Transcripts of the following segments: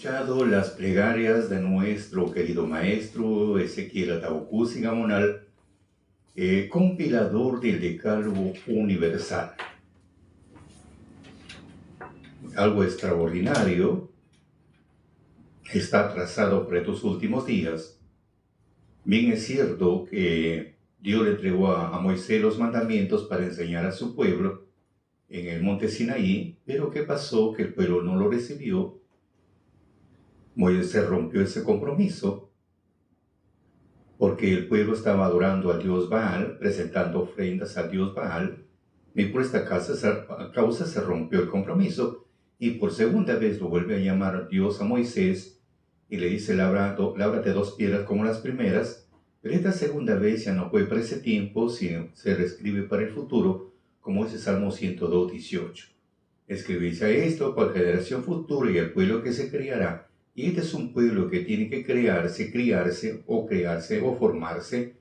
Escuchado las plegarias de nuestro querido maestro Ezequiel Atahualcú Gamonal, compilador del Decálogo Universal. Algo extraordinario está trazado por estos últimos días. Bien es cierto que Dios le entregó a Moisés los mandamientos para enseñar a su pueblo en el monte Sinaí, pero ¿qué pasó? Que el pueblo no lo recibió. Moisés rompió ese compromiso porque el pueblo estaba adorando al dios Baal, presentando ofrendas al dios Baal, y por esta causa se rompió el compromiso, y por segunda vez lo vuelve a llamar Dios a Moisés, y le dice, lábrate 2 piedras como las primeras, pero esta segunda vez ya no fue para ese tiempo, sino se reescribe para el futuro, como dice Salmo 102, 18. Escribirse esto para generación futura y el pueblo que se criará. Y este es un pueblo que tiene que criarse o formarse,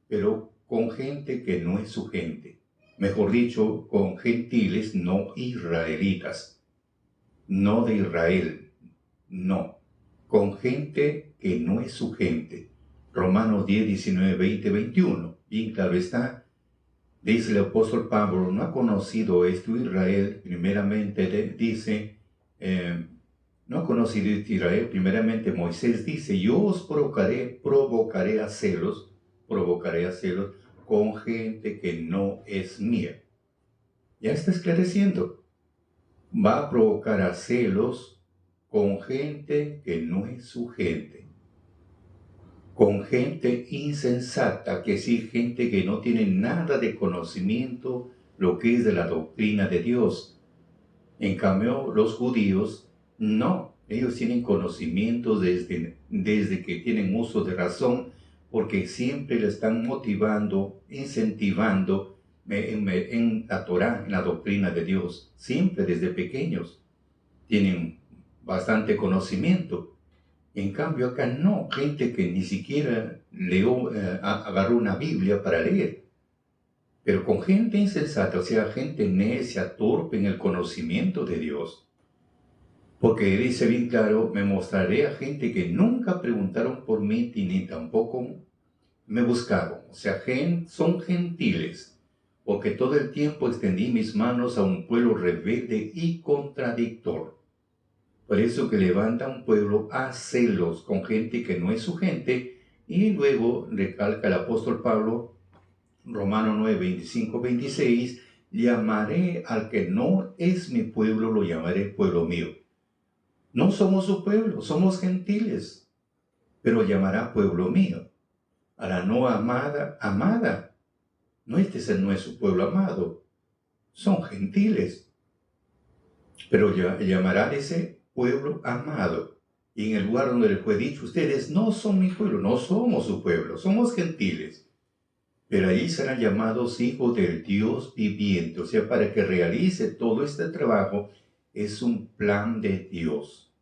pero con gente que no es su gente. Mejor dicho, con gentiles no israelitas. No de Israel, no. Con gente que no es su gente. Romanos 10, 19, 20, 21. Bien claro está. Dice el apóstol Pablo, no ha conocido esto Israel, primeramente dice, no ha conocido Israel, primeramente Moisés dice, yo os provocaré a celos con gente que no es mía. Ya está esclareciendo, va a provocar a celos con gente que no es su gente. Con gente insensata, que sí, gente que no tiene nada de conocimiento lo que es de la doctrina de Dios. En cambio, los judíos, no, ellos tienen conocimiento desde que tienen uso de razón, porque siempre le están motivando, incentivando en la Torá, en la doctrina de Dios. Siempre desde pequeños tienen bastante conocimiento. En cambio acá no, gente que ni siquiera agarró una Biblia para leer. Pero con gente insensata, o sea, gente necia, torpe en el conocimiento de Dios. Porque dice bien claro, me mostraré a gente que nunca preguntaron por mí ni tampoco me buscaron. O sea, son gentiles, porque todo el tiempo extendí mis manos a un pueblo rebelde y contradictor. Por eso que levanta un pueblo a celos con gente que no es su gente, y luego recalca el apóstol Pablo, Romanos 9, 25, 26, llamaré al que no es mi pueblo, lo llamaré pueblo mío. No somos su pueblo, somos gentiles, pero llamará pueblo mío. A la no amada, amada. No, no es su pueblo amado, son gentiles, pero llamará ese pueblo amado. Y en el lugar donde le fue dicho, ustedes no son mi pueblo, no somos su pueblo, somos gentiles. Pero ahí serán llamados hijos del Dios viviente. O sea, para que realice todo este trabajo, es un plan de Dios.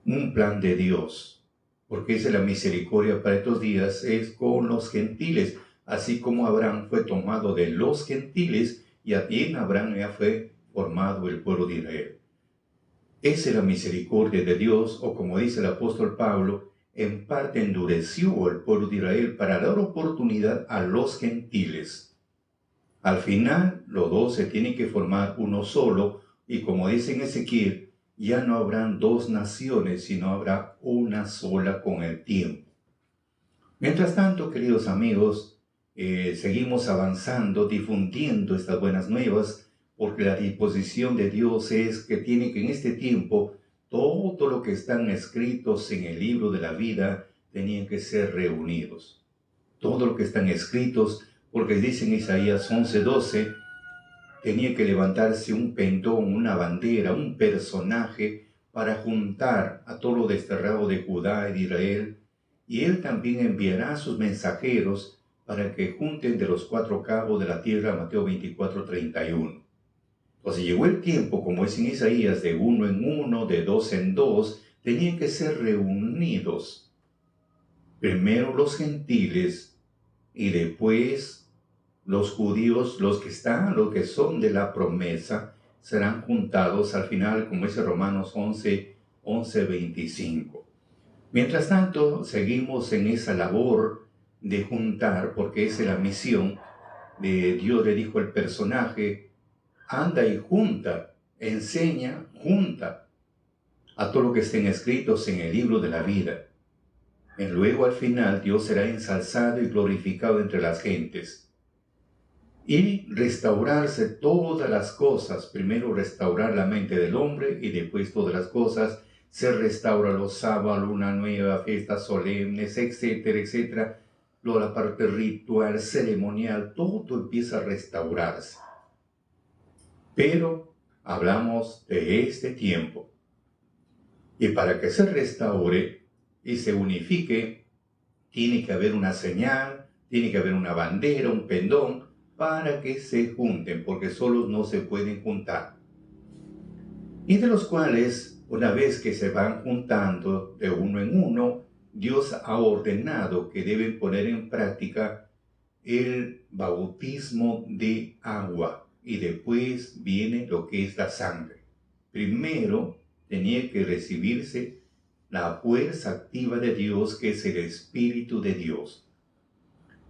Un plan de Dios. Porque es la misericordia para estos días, es con los gentiles. Así como Abraham fue tomado de los gentiles, y en Abraham ya fue formado el pueblo de Israel. Esa es la misericordia de Dios, o como dice el apóstol Pablo, en parte endureció el pueblo de Israel para dar oportunidad a los gentiles. Al final, los dos se tienen que formar uno solo, y como dice en Ezequiel, ya no habrán 2 naciones, sino habrá una sola con el tiempo. Mientras tanto, queridos amigos, seguimos avanzando, difundiendo estas buenas nuevas, porque la disposición de Dios es que tiene que en este tiempo todo lo que están escritos en el libro de la vida tenían que ser reunidos. Todo lo que están escritos, porque dice en Isaías 11:12, tenía que levantarse un pendón, una bandera, un personaje para juntar a todo lo desterrado de Judá y de Israel, y él también enviará a sus mensajeros para que junten de los 4 cabos de la tierra, Mateo 24:31. Entonces llegó el tiempo, como es en Isaías, de 1 en 1, de 2 en 2, tenían que ser reunidos. Primero los gentiles y después los judíos, los que son de la promesa, serán juntados al final, como dice Romanos 11, 11:25. Mientras tanto, seguimos en esa labor de juntar, porque esa es la misión de Dios. Le dijo al personaje, anda y junta, enseña, junta a todo lo que estén escritos en el libro de la vida. Y luego al final Dios será ensalzado y glorificado entre las gentes. Y restaurarse todas las cosas, primero restaurar la mente del hombre y después todas las cosas, se restaura los sábados, luna nueva, fiestas solemnes, etcétera, etcétera. La parte ritual, ceremonial, todo empieza a restaurarse. Pero hablamos de este tiempo. Y para que se restaure y se unifique, tiene que haber una señal, tiene que haber una bandera, un pendón, para que se junten, porque solos no se pueden juntar. Y de los cuales, una vez que se van juntando de uno en uno, Dios ha ordenado que deben poner en práctica el bautismo de agua, y después viene lo que es la sangre. Primero tenía que recibirse la fuerza activa de Dios, que es el Espíritu de Dios.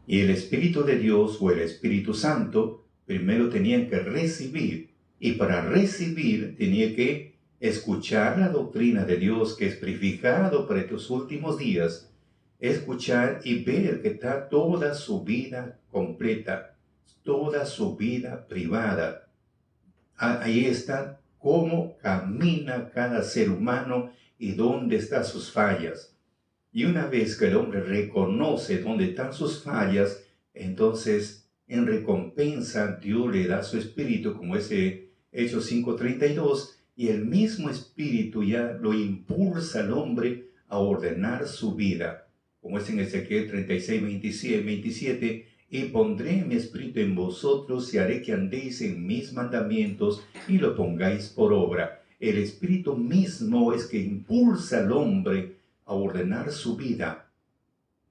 Y el Espíritu de Dios o el Espíritu Santo primero tenían que recibir, y para recibir tenía que escuchar la doctrina de Dios que es purificado para estos últimos días, escuchar y ver que está toda su vida completa, toda su vida privada. Ahí está cómo camina cada ser humano y dónde están sus fallas. Y una vez que el hombre reconoce dónde están sus fallas, entonces en recompensa Dios le da su espíritu, como ese Hechos 5:32, y el mismo espíritu ya lo impulsa al hombre a ordenar su vida, como es en Ezequiel 36:27, y pondré mi espíritu en vosotros y haré que andéis en mis mandamientos y lo pongáis por obra. El espíritu mismo es que impulsa al hombre a ordenar su vida.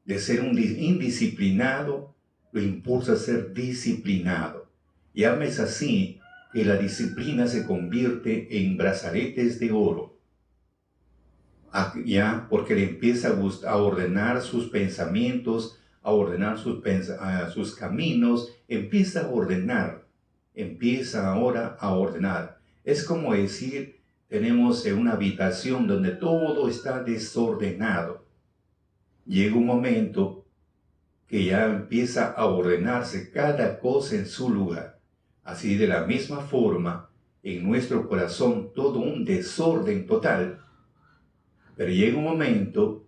De ser un indisciplinado, lo impulsa a ser disciplinado. Y es así que la disciplina se convierte en brazaletes de oro. Ya, porque le empieza a ordenar sus pensamientos, a ordenar sus caminos, empieza ahora a ordenar. Es como decir, tenemos una habitación donde todo está desordenado. Llega un momento que ya empieza a ordenarse cada cosa en su lugar. Así, de la misma forma, en nuestro corazón todo un desorden total. Pero llega un momento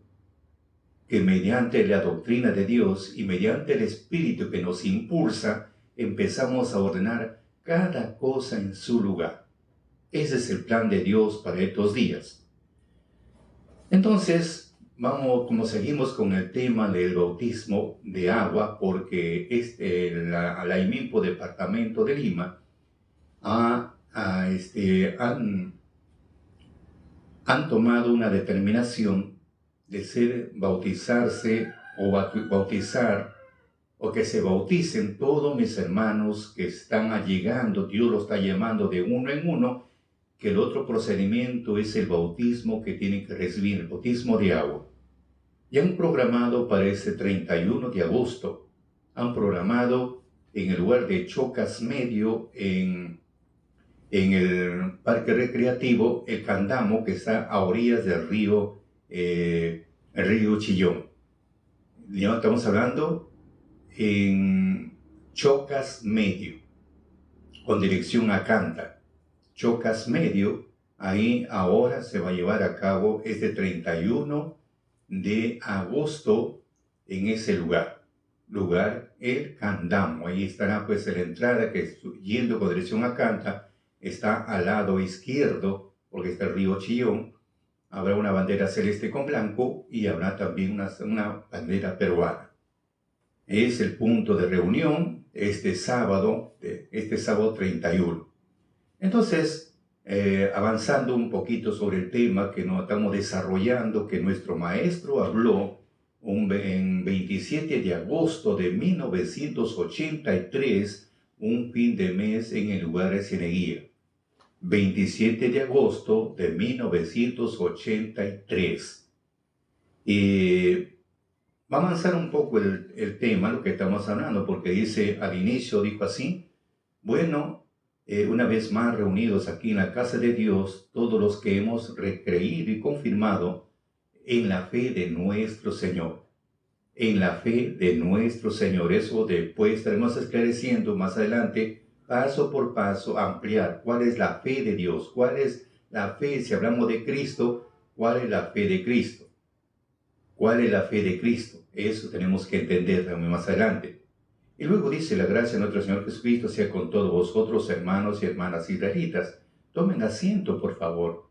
que mediante la doctrina de Dios y mediante el Espíritu que nos impulsa, empezamos a ordenar cada cosa en su lugar. Ese es el plan de Dios para estos días. Entonces, como seguimos con el tema del bautismo de agua, porque la IMIMPO Departamento de Lima han tomado una determinación de bautizarse o bautizar, o que se bauticen todos mis hermanos que están allegando. Dios los está llamando de uno en uno, que el otro procedimiento es el bautismo que tienen que recibir, el bautismo de agua. Ya han programado para ese 31 de agosto, han programado en el lugar de Chocas Medio, en el parque recreativo El Candamo, que está a orillas del río, el río Chillón. Ya estamos hablando en Chocas Medio, con dirección a Canta. Chocas Medio, ahí ahora se va a llevar a cabo este 31 de agosto en ese lugar El Candamo. Ahí estará pues en la entrada, que yendo con dirección a Canta, está al lado izquierdo, porque está el río Chillón. Habrá una bandera celeste con blanco y habrá también una bandera peruana. Es el punto de reunión este sábado 31. Entonces, avanzando un poquito sobre el tema que nos estamos desarrollando, que nuestro maestro habló en 27 de agosto de 1983, un fin de mes en el lugar de Cieneguía. 27 de agosto de 1983. Va a avanzar un poco el tema, lo que estamos hablando, porque dice, al inicio dijo así, bueno, una vez más reunidos aquí en la casa de Dios, todos los que hemos recreído y confirmado en la fe de nuestro Señor. En la fe de nuestro Señor. Eso después estaremos esclareciendo más adelante, paso por paso, ampliar cuál es la fe de Dios, cuál es la fe, si hablamos de Cristo, cuál es la fe de Cristo. ¿Cuál es la fe de Cristo? Eso tenemos que entender también más adelante. Y luego dice, la gracia de nuestro Señor Jesucristo sea con todos vosotros, hermanos y hermanas israelitas. Tomen asiento, por favor.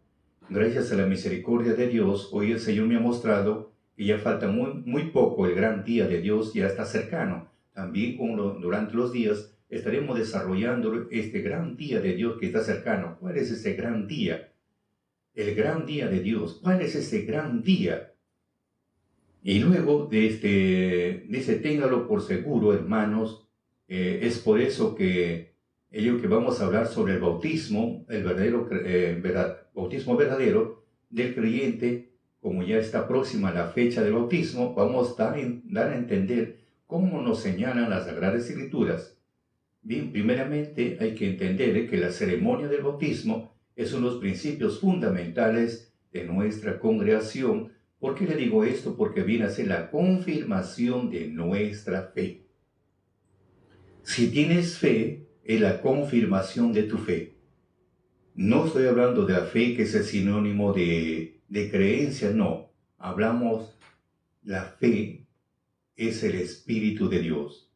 Gracias a la misericordia de Dios, hoy el Señor me ha mostrado que ya falta muy poco, el gran día de Dios ya está cercano. También durante los días estaremos desarrollando este gran día de Dios que está cercano. ¿Cuál es ese gran día? El gran día de Dios. ¿Cuál es ese gran día? Y luego dice, téngalo por seguro, hermanos. Es por eso que vamos a hablar sobre el bautismo, el bautismo verdadero del creyente. Como ya está próxima la fecha del bautismo, vamos a dar a entender cómo nos señalan las Sagradas Escrituras. Bien, primeramente hay que entender que la ceremonia del bautismo es uno de los principios fundamentales de nuestra congregación. ¿Por qué le digo esto? Porque viene a ser la confirmación de nuestra fe. Si tienes fe, es la confirmación de tu fe. No estoy hablando de la fe que es el sinónimo de creencia, no. Hablamos, la fe es el Espíritu de Dios.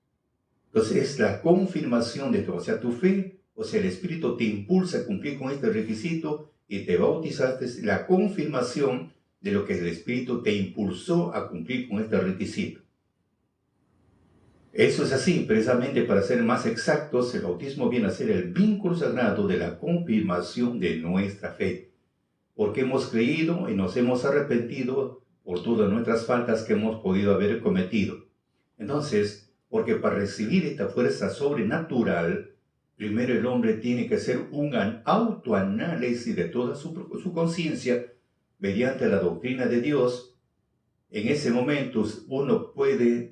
Entonces es la confirmación de todo. O sea, tu fe, o sea, el Espíritu te impulsa a cumplir con este requisito y te bautizaste, es la confirmación de lo que el Espíritu te impulsó a cumplir con este requisito. Eso es así, precisamente para ser más exactos, el bautismo viene a ser el vínculo sagrado de la confirmación de nuestra fe, porque hemos creído y nos hemos arrepentido por todas nuestras faltas que hemos podido haber cometido. Entonces, porque para recibir esta fuerza sobrenatural, primero el hombre tiene que hacer un autoanálisis de toda su conciencia, mediante la doctrina de Dios. En ese momento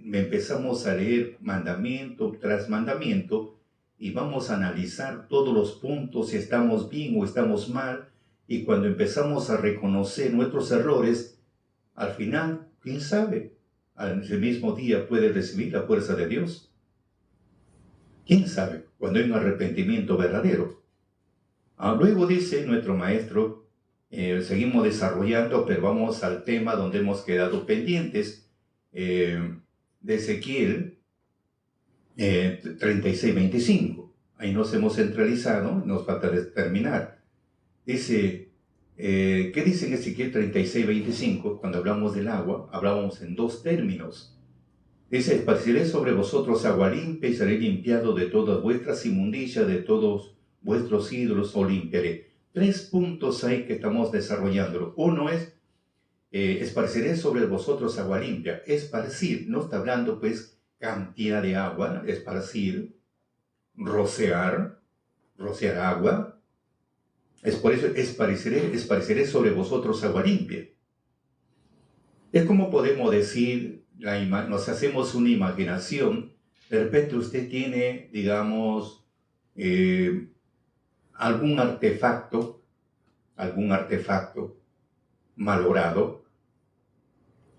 empezamos a leer mandamiento tras mandamiento y vamos a analizar todos los puntos, si estamos bien o estamos mal, y cuando empezamos a reconocer nuestros errores, al final, ¿quién sabe? Ese mismo día puede recibir la fuerza de Dios. ¿Quién sabe? Cuando hay un arrepentimiento verdadero. Luego dice nuestro maestro, seguimos desarrollando, pero vamos al tema donde hemos quedado pendientes, de Ezequiel 36:25. Ahí nos hemos centralizado, nos falta terminar. Dice, ¿qué dice en Ezequiel 36:25? Cuando hablamos del agua, hablábamos en dos términos. Dice, esparciré sobre vosotros agua limpia y seré limpiado de todas vuestras inmundicias, de todos vuestros ídolos os limpiaré. 3 puntos ahí que estamos desarrollando. Uno es, esparciré sobre vosotros agua limpia. Esparcir, no está hablando pues cantidad de agua, esparcir, rociar agua. Es por eso, esparciré sobre vosotros agua limpia. Es como podemos decir, nos hacemos una imaginación, de repente usted tiene, digamos, algún artefacto malogrado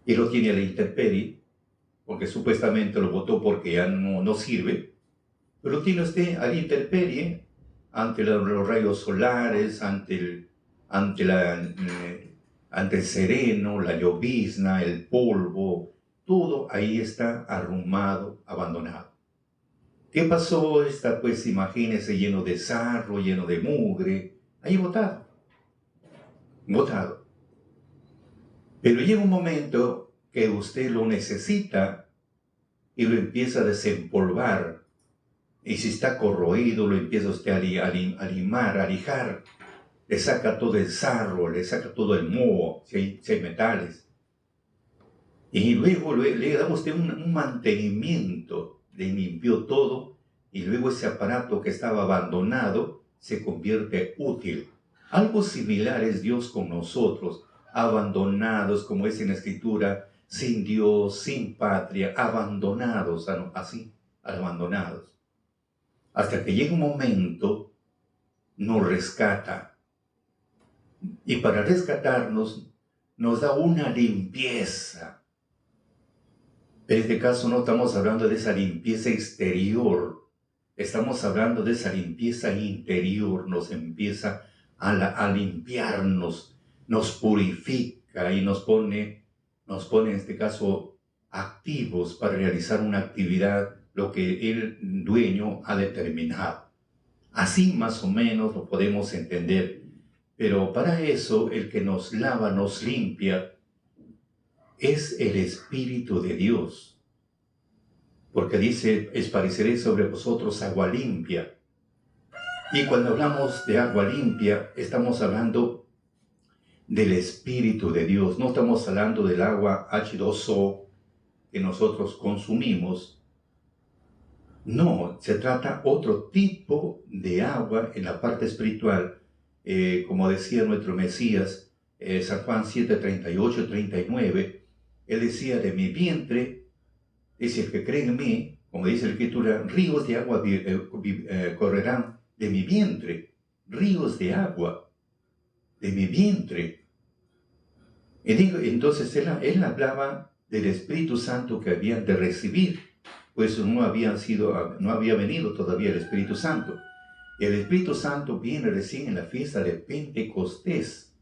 y lo tiene a la intemperie, porque supuestamente lo botó porque ya no sirve, pero lo tiene usted a la intemperie ante los rayos solares, ante el sereno, la llovizna, el polvo, todo ahí está arrumado, abandonado. ¿Qué pasó? Está, pues, imagínese, lleno de sarro, lleno de mugre, ahí botado. Pero llega un momento que usted lo necesita y lo empieza a desempolvar. Y si está corroído, lo empieza usted a limar, a lijar. Le saca todo el sarro, le saca todo el moho, si hay metales. Y luego le da usted un mantenimiento, le limpió todo, y luego ese aparato que estaba abandonado se convierte útil. Algo similar es Dios con nosotros, abandonados, como es en la Escritura, sin Dios, sin patria, abandonados, así, abandonados. Hasta que llega un momento, nos rescata. Y para rescatarnos, nos da una limpieza. En este caso no estamos hablando de esa limpieza exterior, estamos hablando de esa limpieza interior. Nos empieza a limpiarnos, nos purifica y nos pone en este caso activos para realizar una actividad, lo que el dueño ha determinado. Así más o menos lo podemos entender, pero para eso el que nos lava, nos limpia, es el Espíritu de Dios. Porque dice, esparceré sobre vosotros agua limpia. Y cuando hablamos de agua limpia, estamos hablando del Espíritu de Dios. No estamos hablando del agua H2O que nosotros consumimos. No, se trata otro tipo de agua en la parte espiritual. Como decía nuestro Mesías, San Juan 7, 38, 39, él decía, de mi vientre, dice, el que cree en mí, como dice la Escritura, ríos de agua correrán de mi vientre, ríos de agua de mi vientre. Entonces él hablaba del Espíritu Santo que habían de recibir, pues no había venido todavía el Espíritu Santo. El Espíritu Santo viene recién en la fiesta de Pentecostés.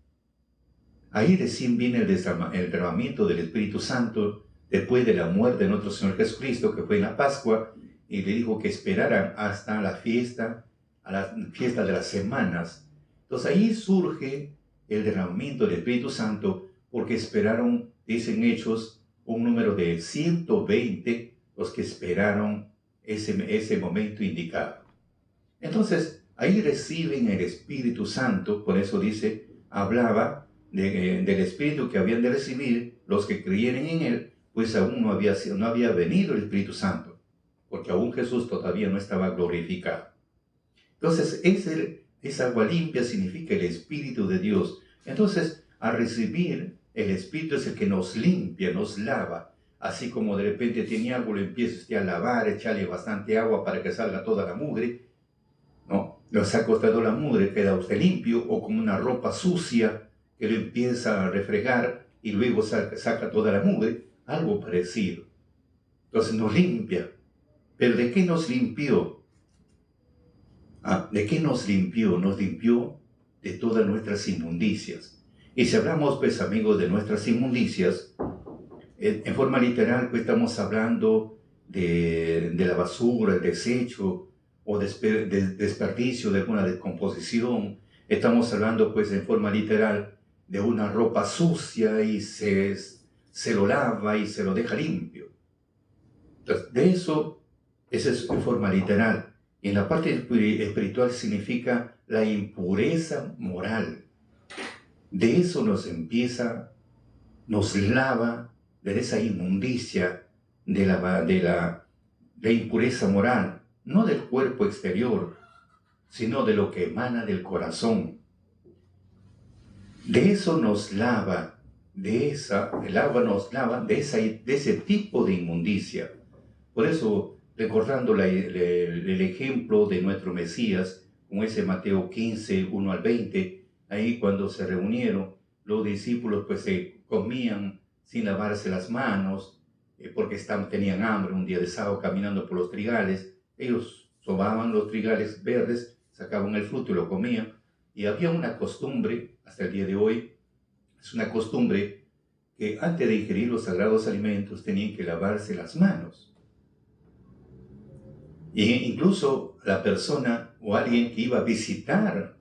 Ahí recién viene el derramamiento del Espíritu Santo después de la muerte de nuestro Señor Jesucristo, que fue en la Pascua, y le dijo que esperaran hasta la fiesta, a la fiesta de las semanas. Entonces ahí surge el derramamiento del Espíritu Santo, porque esperaron, dicen Hechos, un número de 120 los que esperaron ese momento indicado. Entonces, ahí reciben el Espíritu Santo, por eso dice, hablaba del Espíritu que habían de recibir los que creyeran en Él, pues aún no había venido el Espíritu Santo, porque aún Jesús todavía no estaba glorificado. Entonces, esa agua limpia significa el Espíritu de Dios. Entonces, al recibir, el Espíritu es el que nos limpia, nos lava. Así como de repente tiene algo, lo empieza usted a lavar, echarle bastante agua para que salga toda la mugre, ¿no? Lo saca usted toda la mugre, queda usted limpio, o como una ropa sucia que lo empieza a refregar y luego saca toda la mugre, algo parecido. Entonces nos limpia. ¿Pero de qué nos limpió? ¿De qué nos limpió? Nos limpió de todas nuestras inmundicias. Y si hablamos, pues amigos, de nuestras inmundicias, en forma literal, pues estamos hablando de la basura, el desecho o desperdicio de alguna descomposición. Estamos hablando, pues, en forma literal, de una ropa sucia y se lo lava y se lo deja limpio. Entonces, de eso, esa es en forma literal. Y en la parte espiritual significa la impureza moral. De eso nos lava de esa inmundicia, de la impureza moral, no del cuerpo exterior, sino de lo que emana del corazón. De eso nos lava, el agua nos lava de ese tipo de inmundicia. Por eso, recordando el ejemplo de nuestro Mesías, como ese Mateo 15, 1 al 20, ahí cuando se reunieron, los discípulos pues se comían sin lavarse las manos, porque tenían hambre un día de sábado caminando por los trigales. Ellos sobaban los trigales verdes, sacaban el fruto y lo comían. Y había una costumbre, hasta el día de hoy, es una costumbre que antes de ingerir los sagrados alimentos tenían que lavarse las manos. E incluso la persona o alguien que iba a visitar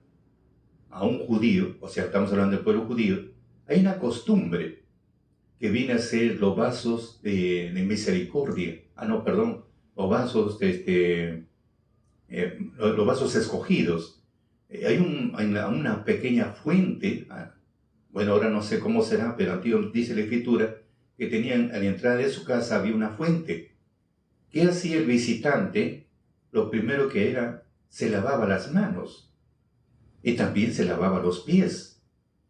a un judío, o sea, estamos hablando del pueblo judío, hay una costumbre que viene a ser los vasos de misericordia. Los vasos, los vasos escogidos. Hay una pequeña fuente, bueno, ahora no sé cómo será, pero antiguo dice la Escritura, que tenían, a la entrada de su casa había una fuente. ¿Qué hacía el visitante? Lo primero que era, se lavaba las manos. y también se lavaba los pies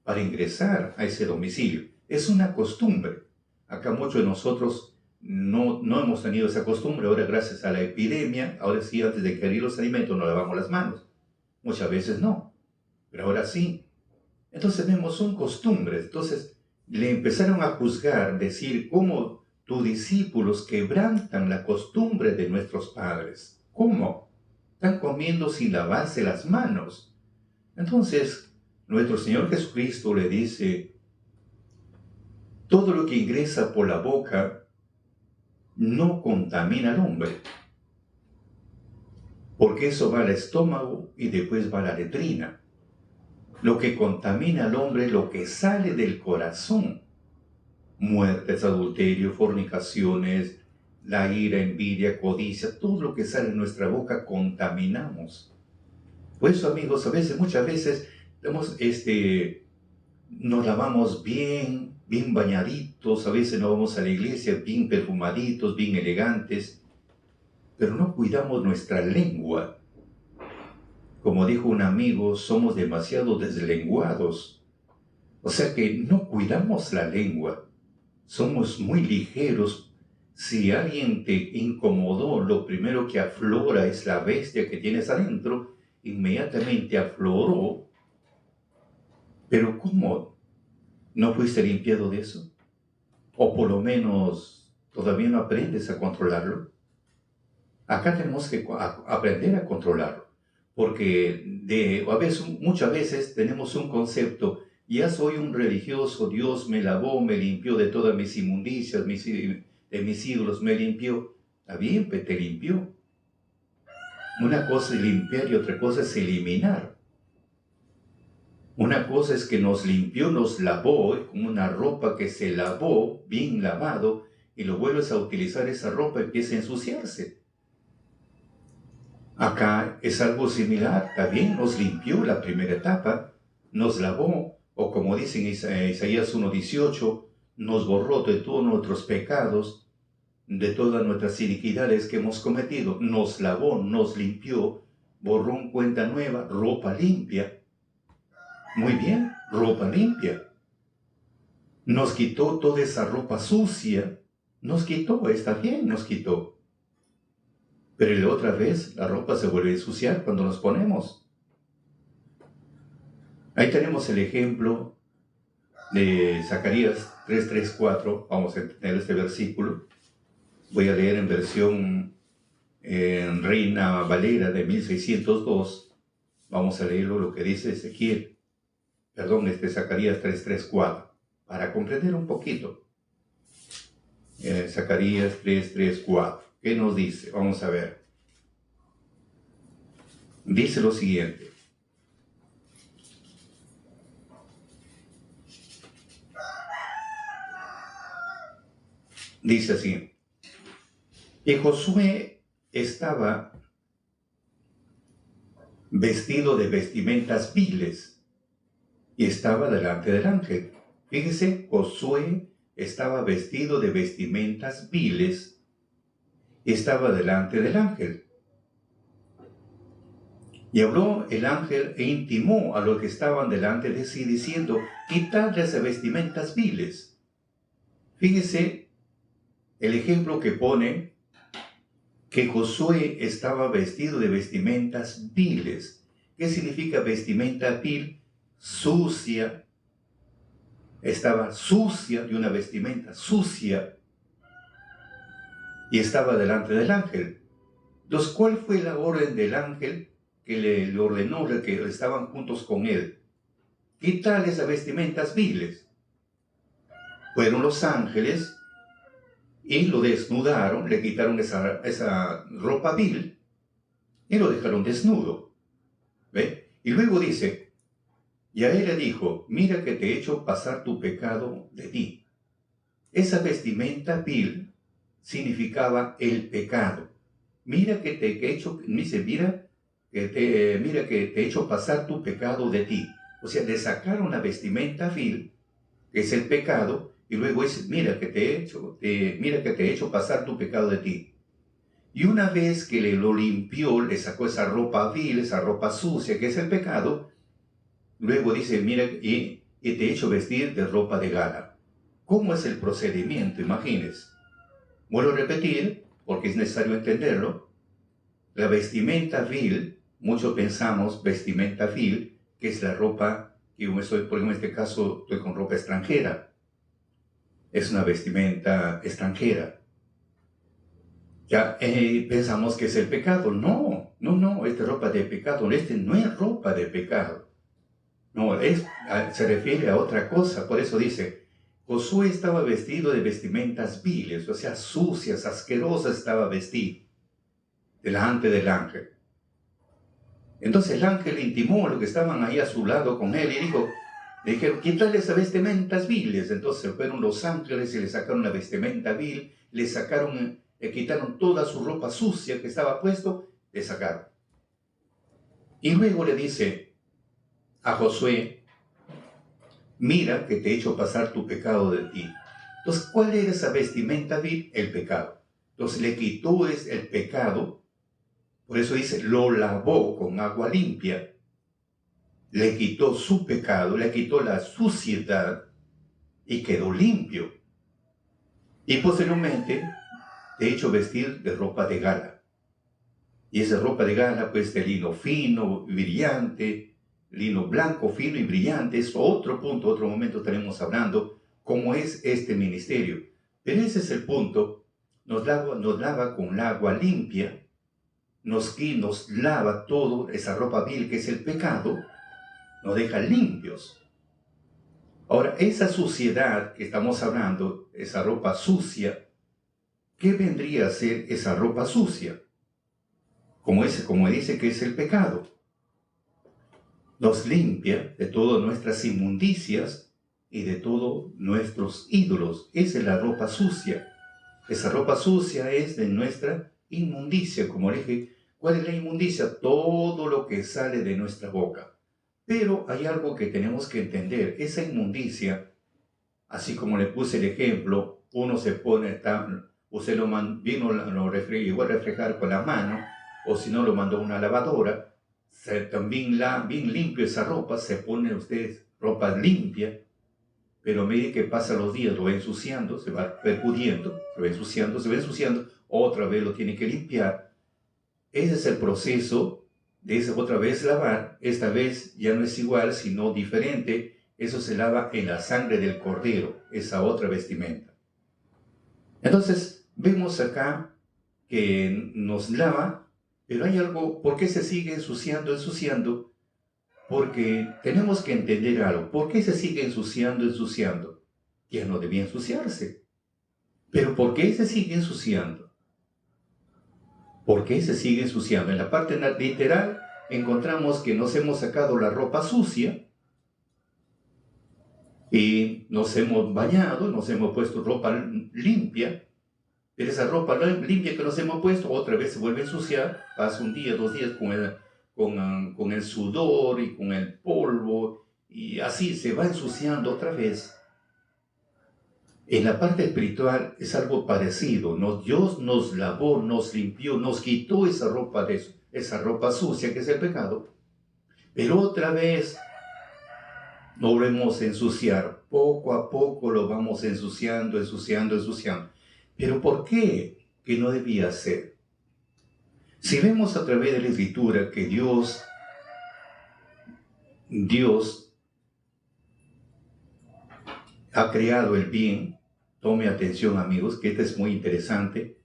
para ingresar a ese domicilio. Es una costumbre. Acá muchos de nosotros no hemos tenido esa costumbre. Ahora, gracias a la epidemia, ahora sí, antes de adquirir los alimentos, nos lavamos las manos. Muchas veces no, pero ahora sí. Entonces vemos, son costumbres. Entonces le empezaron a juzgar, decir, cómo tus discípulos quebrantan la costumbre de nuestros padres. ¿Cómo? Están comiendo sin lavarse las manos. Entonces, nuestro Señor Jesucristo le dice, todo lo que ingresa por la boca no contamina al hombre, porque eso va al estómago y después va a la letrina. Lo que contamina al hombre es lo que sale del corazón. Muertes, adulterio, fornicaciones, la ira, envidia, codicia, todo lo que sale de nuestra boca contaminamos. Por eso, amigos, muchas veces nos lavamos bien bañaditos, a veces nos vamos a la iglesia bien perfumaditos, bien elegantes, pero no cuidamos nuestra lengua. Como dijo un amigo, somos demasiado deslenguados. O sea que no cuidamos la lengua. Somos muy ligeros. Si alguien te incomodó, lo primero que aflora es la bestia que tienes adentro, inmediatamente afloró. Pero ¿cómo? ¿No fuiste limpiado de eso? O por lo menos todavía no aprendes a controlarlo. Acá tenemos que aprender a controlarlo. Porque muchas veces tenemos un concepto, ya soy un religioso, Dios me lavó, me limpió de todas mis inmundicias, de mis ídolos, me limpió. Está bien, pues te limpió. Una cosa es limpiar y otra cosa es eliminar. Una cosa es que nos limpió, nos lavó, como una ropa que se lavó, bien lavado, y lo vuelves a utilizar, esa ropa empieza a ensuciarse. Acá es algo similar, también nos limpió la primera etapa, nos lavó, o como dice en Isaías 1:18, nos borró de todos nuestros pecados, de todas nuestras iniquidades que hemos cometido, nos lavó, nos limpió, borró en cuenta nueva, ropa limpia. Muy bien, ropa limpia. Nos quitó toda esa ropa sucia, nos quitó, está bien, nos quitó. Pero la otra vez la ropa se vuelve a ensuciar cuando nos ponemos. Ahí tenemos el ejemplo de Zacarías 3:4. Vamos a entender este versículo. Voy a leer en versión en Reina Valera de 1602. Vamos a leerlo lo que dice Zacarías 3:4, para comprender un poquito. Zacarías 3:4. ¿Qué nos dice? Vamos a ver. Dice lo siguiente. Dice así. Y Josué estaba vestido de vestimentas viles y estaba delante del ángel. Fíjese, Josué estaba vestido de vestimentas viles y estaba delante del ángel. Y habló el ángel e intimó a los que estaban delante de sí, diciendo, quitad esas vestimentas viles. Fíjese el ejemplo que pone, que Josué estaba vestido de vestimentas viles. ¿Qué significa vestimenta vil? Sucia. Estaba sucia, de una vestimenta sucia, y estaba delante del ángel. Entonces, ¿cuál fue la orden del ángel que le ordenó, que estaban juntos con él? Quitar esas vestimentas viles. Fueron los ángeles y lo desnudaron, le quitaron esa ropa vil y lo dejaron desnudo. ¿Ve? Y luego dice, y a él le dijo, mira que te he hecho pasar tu pecado de ti. Esa vestimenta vil significaba el pecado. Mira que te he hecho, dice, mira que te he hecho pasar tu pecado de ti. O sea, le sacaron la vestimenta vil, que es el pecado, y luego dice, mira que te he hecho pasar tu pecado de ti. Y una vez que lo limpió, le sacó esa ropa vil, esa ropa sucia, que es el pecado, luego dice, mira, y te he hecho vestir de ropa de gala. ¿Cómo es el procedimiento? Imagínense. Vuelvo a repetir, porque es necesario entenderlo. La vestimenta vil, muchos pensamos vestimenta vil, que es la ropa que yo estoy, por ejemplo, en este caso estoy con ropa extranjera. Es una vestimenta extranjera. Ya pensamos que es el pecado. No, no, no, esta es ropa de pecado. Este no es ropa de pecado. No, se refiere a otra cosa. Por eso dice, Josué estaba vestido de vestimentas viles, o sea, sucias, asquerosas estaba vestido delante del ángel. Entonces el ángel intimó a los que estaban ahí a su lado con él y le dijeron, quítale esas vestimentas viles. Entonces fueron los ángeles y le sacaron la vestimenta vil, le quitaron toda su ropa sucia que estaba puesto, le sacaron. Y luego le dice a Josué, mira que te he hecho pasar tu pecado de ti. Entonces, ¿cuál era esa vestimenta vil? El pecado. Entonces le quitó el pecado, por eso dice, lo lavó con agua limpia, le quitó su pecado, le quitó la suciedad y quedó limpio. Y posteriormente te he hecho vestir de ropa de gala. Y esa ropa de gala, pues de lino fino, brillante, lino blanco, fino y brillante. Es otro punto, otro momento estaremos hablando cómo es este ministerio. Pero ese es el punto. Nos lava con el agua limpia, nos lava todo esa ropa vil que es el pecado, nos deja limpios. Ahora, esa suciedad que estamos hablando, esa ropa sucia, ¿qué vendría a ser esa ropa sucia? Como dice que es el pecado. Nos limpia de todas nuestras inmundicias y de todos nuestros ídolos. Esa es la ropa sucia. Esa ropa sucia es de nuestra inmundicia. Como dije, ¿cuál es la inmundicia? Todo lo que sale de nuestra boca. Pero hay algo que tenemos que entender. Esa inmundicia, así como le puse el ejemplo, uno se pone, usted llegó a reflejar con la mano, o si no lo mandó a una lavadora, también bien limpio esa ropa, se pone usted ropa limpia, pero a medida que pasan los días lo va ensuciando, se va percudiendo, se va ensuciando, otra vez lo tiene que limpiar. Ese es el proceso de esa otra vez lavar. Esta vez ya no es igual, sino diferente. Eso se lava en la sangre del cordero, esa otra vestimenta. Entonces, vemos acá que nos lava, pero hay algo, ¿por qué se sigue ensuciando? Porque tenemos que entender algo. ¿Por qué se sigue ensuciando? Ya no debía ensuciarse. Pero ¿por qué se sigue ensuciando? ¿Por qué se sigue ensuciando? En la parte literal encontramos que nos hemos sacado la ropa sucia y nos hemos bañado, nos hemos puesto ropa limpia, pero esa ropa limpia que nos hemos puesto otra vez se vuelve a ensuciar, pasa un día, 2 días con el sudor y con el polvo, y así se va ensuciando otra vez. En la parte espiritual es algo parecido, ¿no? Dios nos lavó, nos limpió, nos quitó esa ropa sucia que es el pecado, pero otra vez nos volvemos a ensuciar. Poco a poco lo vamos ensuciando. ¿Pero por qué? Que no debía ser. Si vemos a través de la Escritura que Dios ha creado el bien, tome atención amigos, que esto es muy interesante.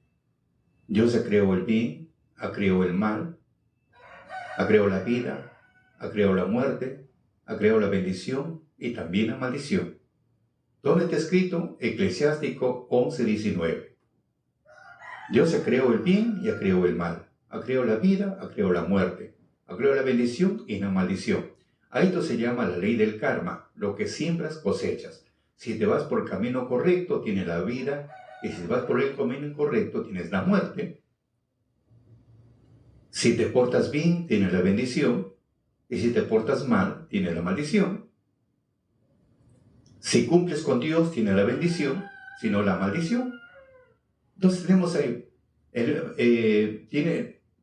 Dios ha creado el bien, ha creado el mal, ha creado la vida, ha creado la muerte, ha creado la bendición y también la maldición. ¿Dónde está escrito? Eclesiástico 11:19. Dios ha creado el bien y ha creado el mal. Ha creado la vida, ha creado la muerte. Ha creado la bendición y la maldición. A esto se llama la ley del karma. Lo que siembras, cosechas. Si te vas por el camino correcto, tienes la vida. Y si vas por el camino incorrecto, tienes la muerte. Si te portas bien, tienes la bendición. Y si te portas mal, tienes la maldición. Si cumples con Dios, tienes la bendición. Si no, la maldición. Entonces tenemos ahí,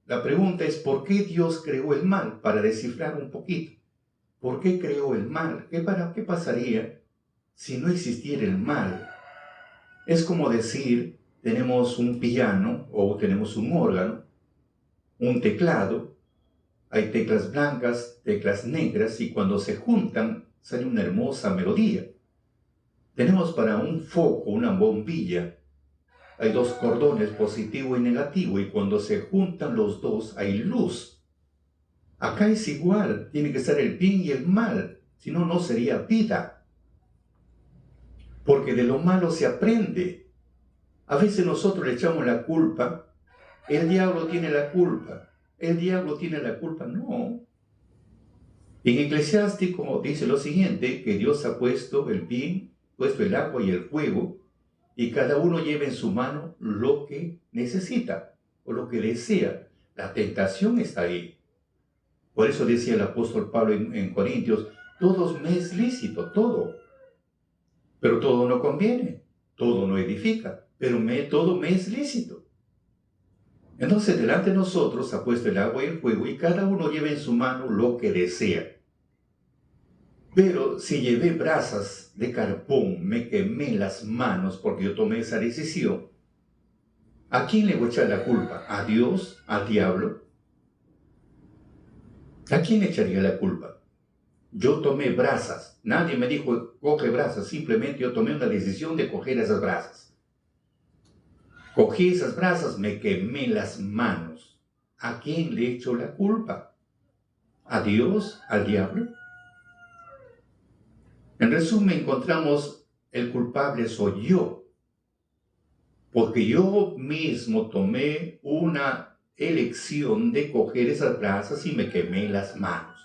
la pregunta es, ¿por qué Dios creó el mal? Para descifrar un poquito. ¿Por qué creó el mal? ¿Qué pasaría si no existiera el mal? Es como decir, tenemos un piano o tenemos un órgano, un teclado, hay teclas blancas, teclas negras, y cuando se juntan sale una hermosa melodía. Tenemos para un foco una bombilla, hay dos cordones, positivo y negativo, y cuando se juntan los dos hay luz. Acá es igual, tiene que ser el bien y el mal, si no, no sería vida. Porque de lo malo se aprende. A veces nosotros le echamos la culpa, el diablo tiene la culpa, el diablo tiene la culpa. No. En Eclesiástico dice lo siguiente, que Dios ha puesto el bien, puesto el agua y el fuego, y cada uno lleva en su mano lo que necesita o lo que desea. La tentación está ahí. Por eso decía el apóstol Pablo en Corintios, todo me es lícito, todo. Pero todo no conviene, todo no edifica, pero todo me es lícito. Entonces delante de nosotros ha puesto el agua y el fuego, y cada uno lleva en su mano lo que desea. Pero si llevé brasas de carbón, me quemé las manos porque yo tomé esa decisión, ¿a quién le voy a echar la culpa? ¿A Dios? ¿Al diablo? ¿A quién le echaría la culpa? Yo tomé brasas, nadie me dijo coge brasas, simplemente yo tomé una decisión de coger esas brasas. Cogí esas brasas, me quemé las manos. ¿A quién le echo la culpa? ¿A Dios? ¿Al diablo? En resumen, encontramos el culpable soy yo, porque yo mismo tomé una elección de coger esas brasas y me quemé las manos.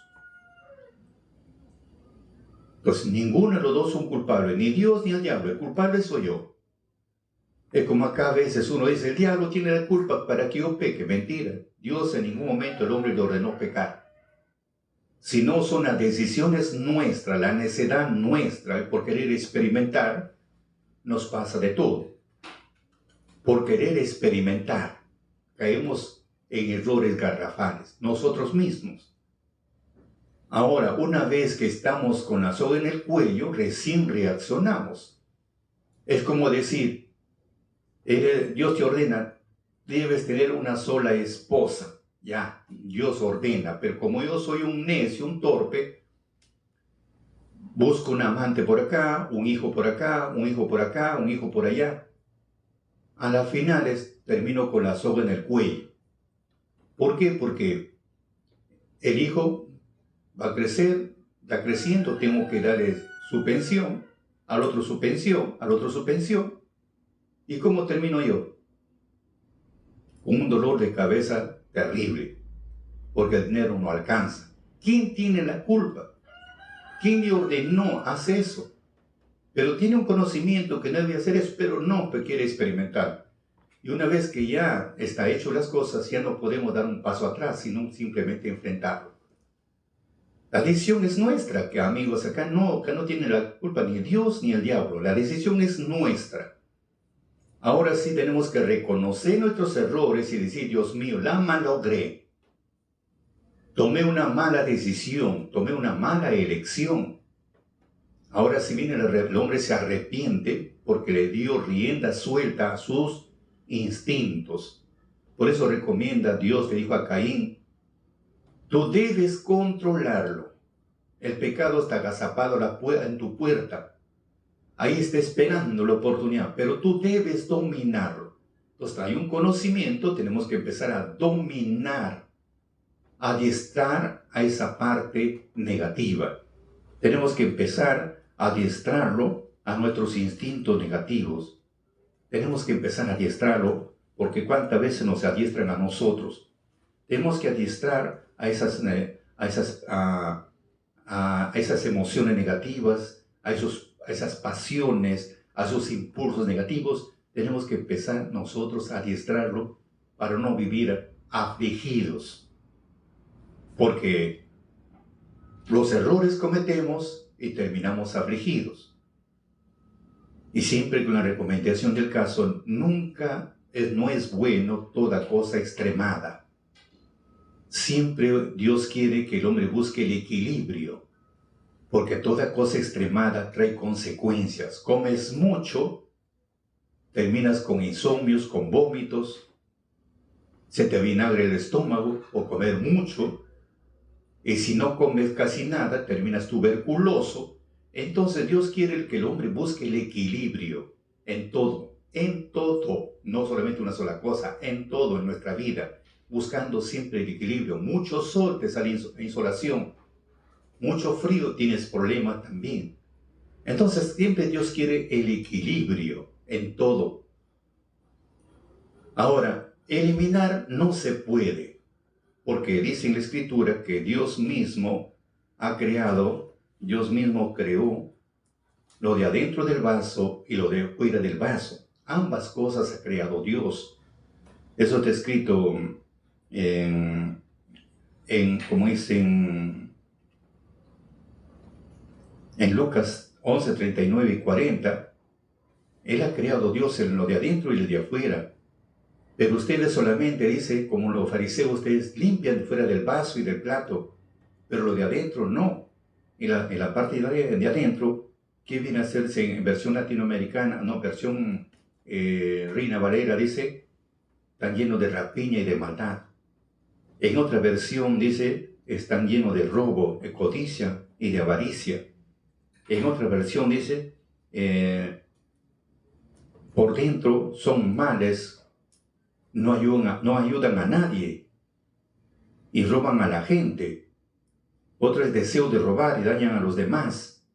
Entonces, ninguno de los dos son culpables, ni Dios ni el diablo. El culpable soy yo. Es como acá a veces uno dice, el diablo tiene la culpa para que yo peque. Mentira. Dios en ningún momento el hombre le ordenó pecar. Si no son las decisiones nuestras, la necedad nuestra, por querer experimentar, nos pasa de todo. Por querer experimentar, caemos en errores garrafales, nosotros mismos. Ahora, una vez que estamos con la soga en el cuello, recién reaccionamos. Es como decir, Dios te ordena, debes tener una sola esposa. Ya, Dios ordena, pero como yo soy un necio, un torpe, busco un amante por acá, un hijo por acá, un hijo por acá, un hijo por allá. A las finales termino con la soga en el cuello. ¿Por qué? Porque el hijo va a crecer, está creciendo, tengo que darle su pensión, al otro su pensión, al otro su pensión. ¿Y cómo termino yo? Con un dolor de cabeza terrible, porque el dinero no alcanza. ¿Quién tiene la culpa? ¿Quién le ordenó hacer eso? Pero tiene un conocimiento que no debe hacer eso, pero no, pero quiere experimentar. Y una vez que ya está hecho las cosas, ya no podemos dar un paso atrás, sino simplemente enfrentarlo. La decisión es nuestra, que amigos, acá no tiene la culpa ni Dios ni el diablo. La decisión es nuestra. Ahora sí tenemos que reconocer nuestros errores y decir, Dios mío, la malogré. Tomé una mala decisión, tomé una mala elección. Ahora sí viene el hombre se arrepiente porque le dio rienda suelta a sus instintos. Por eso recomienda Dios, le dijo a Caín, tú debes controlarlo. El pecado está agazapado en tu puerta. Ahí está esperando la oportunidad, pero tú debes dominarlo. Entonces hay un conocimiento, tenemos que empezar a dominar, a adiestrar a esa parte negativa. Tenemos que empezar a adiestrarlo a nuestros instintos negativos. Tenemos que empezar a adiestrarlo, porque cuántas veces nos adiestran a nosotros. Tenemos que adiestrar a esas emociones negativas, a esas pasiones, a esos impulsos negativos. Tenemos que empezar nosotros a adiestrarlo para no vivir afligidos. Porque los errores cometemos y terminamos afligidos. Y siempre con la recomendación del caso, no es bueno toda cosa extremada. Siempre Dios quiere que el hombre busque el equilibrio. porque toda cosa extremada trae consecuencias. Comes mucho, terminas con insomnios, con vómitos, se te vinagre el estómago por comer mucho, y si no comes casi nada, terminas tuberculoso. Entonces Dios quiere que el hombre busque el equilibrio en todo, no solamente una sola cosa, en todo en nuestra vida, buscando siempre el equilibrio. Mucho sol te sale insolación, mucho frío tienes problemas también. Entonces siempre Dios quiere el equilibrio en todo. Ahora, eliminar no se puede, porque dice en la Escritura que Dios mismo creó lo de adentro del vaso y lo de fuera del vaso. Ambas cosas ha creado Dios. Eso está escrito como dice en Lucas 11, 39 y 40. Él ha creado Dios en lo de adentro y lo de afuera. Pero ustedes solamente, dice, como los fariseos, ustedes limpian fuera del vaso y del plato, pero lo de adentro no. Y la parte de adentro, ¿qué viene a hacerse en versión latinoamericana? No, versión Reina Valera, dice, están llenos de rapiña y de maldad. En otra versión dice, están llenos de robo, de codicia y de avaricia. En otra versión dice, por dentro son males, no ayudan a nadie y roban a la gente. Otro es deseo de robar y dañan a los demás.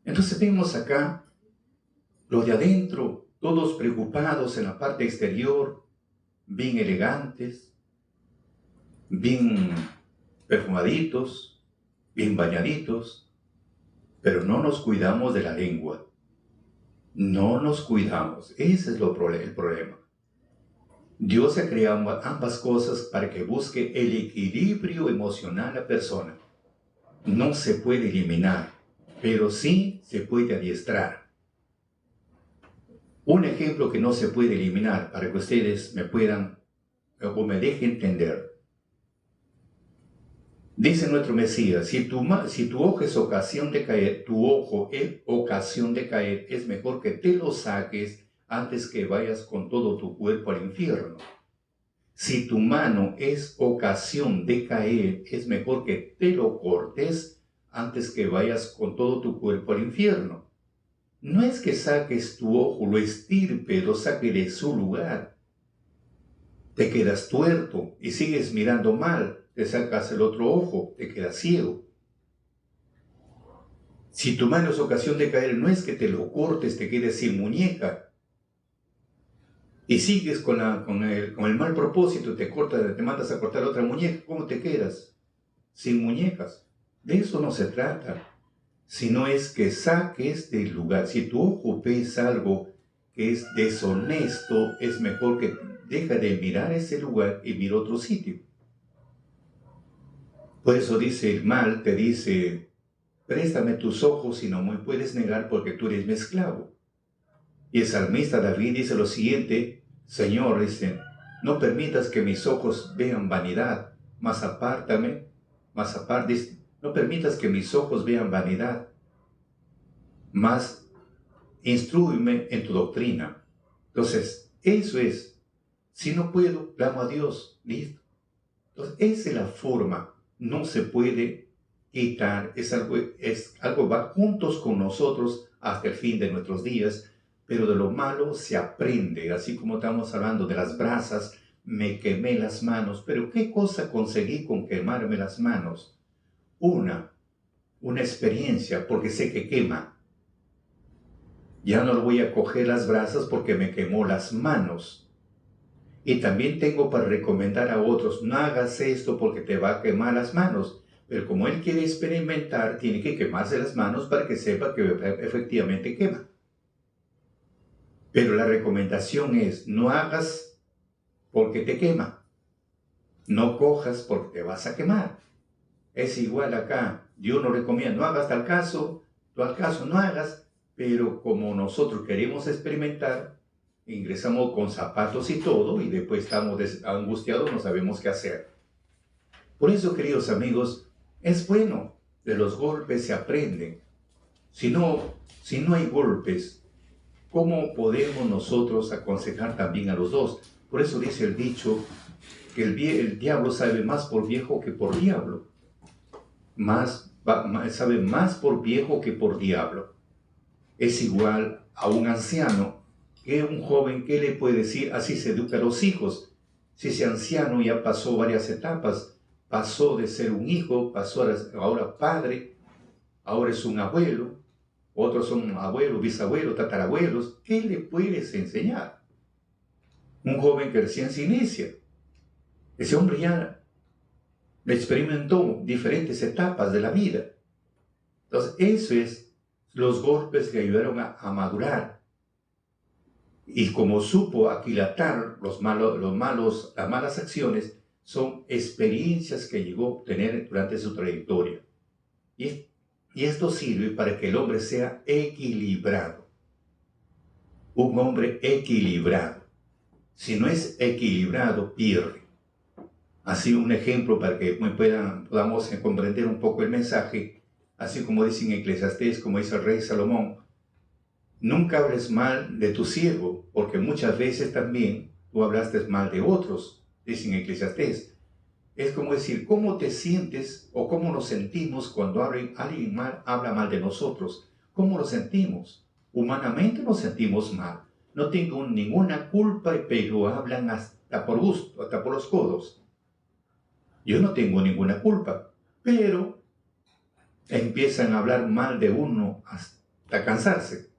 Entonces vemos acá lo de adentro, todos preocupados en la parte exterior, bien elegantes, bien perfumaditos, bien bañaditos, pero no nos cuidamos de la lengua. No nos cuidamos. Ese es el problema. Dios ha creado ambas cosas para que busque el equilibrio emocional a la persona. No se puede eliminar, pero sí se puede adiestrar. Un ejemplo que no se puede eliminar para que ustedes me puedan o me dejen entender. Dice nuestro Mesías, si tu ojo es ocasión de caer, es mejor que te lo saques antes que vayas con todo tu cuerpo al infierno. Si tu mano es ocasión de caer, es mejor que te lo cortes antes que vayas con todo tu cuerpo al infierno. No es que saques tu ojo, lo estirpe, lo saque de su lugar. Te quedas tuerto y sigues mirando mal, te sacas el otro ojo, te quedas ciego. Si tu mano es ocasión de caer, no es que te lo cortes, te quedes sin muñeca. Y sigues con el mal propósito, te mandas a cortar otra muñeca, ¿cómo te quedas? Sin muñecas. De eso no se trata, sino es que saques del lugar. Si tu ojo ves algo que es deshonesto, es mejor que deja de mirar ese lugar y mira otro sitio. Por eso dice el mal, te dice, préstame tus ojos y no me puedes negar porque tú eres mi esclavo. Y el salmista David dice lo siguiente, Señor, dice, no permitas que mis ojos vean vanidad, mas aparte, no permitas que mis ojos vean vanidad, mas instrúyeme en tu doctrina. Entonces, eso es, si no puedo, clamo a Dios, listo. Entonces, esa es la forma, no se puede quitar, es algo va juntos con nosotros hasta el fin de nuestros días, pero de lo malo se aprende, así como estamos hablando de las brasas, me quemé las manos, pero ¿qué cosa conseguí con quemarme las manos? Una experiencia, porque sé que quema. Ya no voy a coger las brasas porque me quemó las manos. Y también tengo para recomendar a otros, no hagas esto porque te va a quemar las manos. Pero como él quiere experimentar, tiene que quemarse las manos para que sepa que efectivamente quema. Pero la recomendación es, no hagas porque te quema. No cojas porque te vas a quemar. Es igual acá. Dios nos recomienda, no hagas tal caso, tú al caso no hagas, pero como nosotros queremos experimentar, ingresamos con zapatos y todo, y después estamos angustiados, no sabemos qué hacer. Por eso, queridos amigos, es bueno de los golpes se aprenden. Si no hay golpes, ¿cómo podemos nosotros aconsejar también a los dos? Por eso dice el dicho que el diablo sabe más por viejo que por diablo. Sabe más por viejo que por diablo. Es igual a un anciano que un joven. ¿Qué le puede decir? Así se educa a los hijos. Si ese anciano ya pasó varias etapas, pasó de ser un hijo, pasó ahora padre, ahora es un abuelo, otros son abuelos, bisabuelos, tatarabuelos. ¿Qué le puedes enseñar? Un joven que recién se inicia. Ese hombre ya experimentó diferentes etapas de la vida. Entonces, eso es los golpes que ayudaron a madurar. Y como supo aquilatar las malas acciones, son experiencias que llegó a obtener durante su trayectoria. Y esto sirve para que el hombre sea equilibrado. Un hombre equilibrado. Si no es equilibrado, pierde. Así un ejemplo para que podamos comprender un poco el mensaje, así como dice en Eclesiastés, como dice el rey Salomón: nunca hables mal de tu siervo, porque muchas veces también tú hablaste mal de otros, dice en Eclesiastés. Es como decir, ¿cómo te sientes o cómo nos sentimos cuando alguien mal habla mal de nosotros? ¿Cómo lo sentimos? Humanamente nos sentimos mal. No tengo ninguna culpa, pero hablan hasta por gusto, hasta por los codos. Yo no tengo ninguna culpa, pero empiezan a hablar mal de uno hasta cansarse.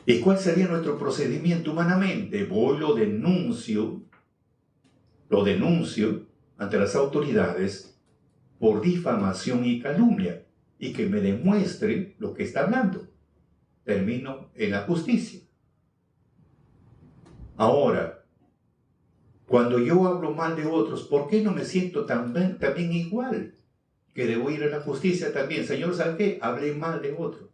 ¿Y cuál sería nuestro procedimiento humanamente? Voy, lo denuncio ante las autoridades por difamación y calumnia, y que me demuestre lo que está hablando. Termino en la justicia. Ahora, cuando yo hablo mal de otros, ¿por qué no me siento también igual? Que debo ir a la justicia también. Señor, ¿sabe qué? Hablé mal de otro.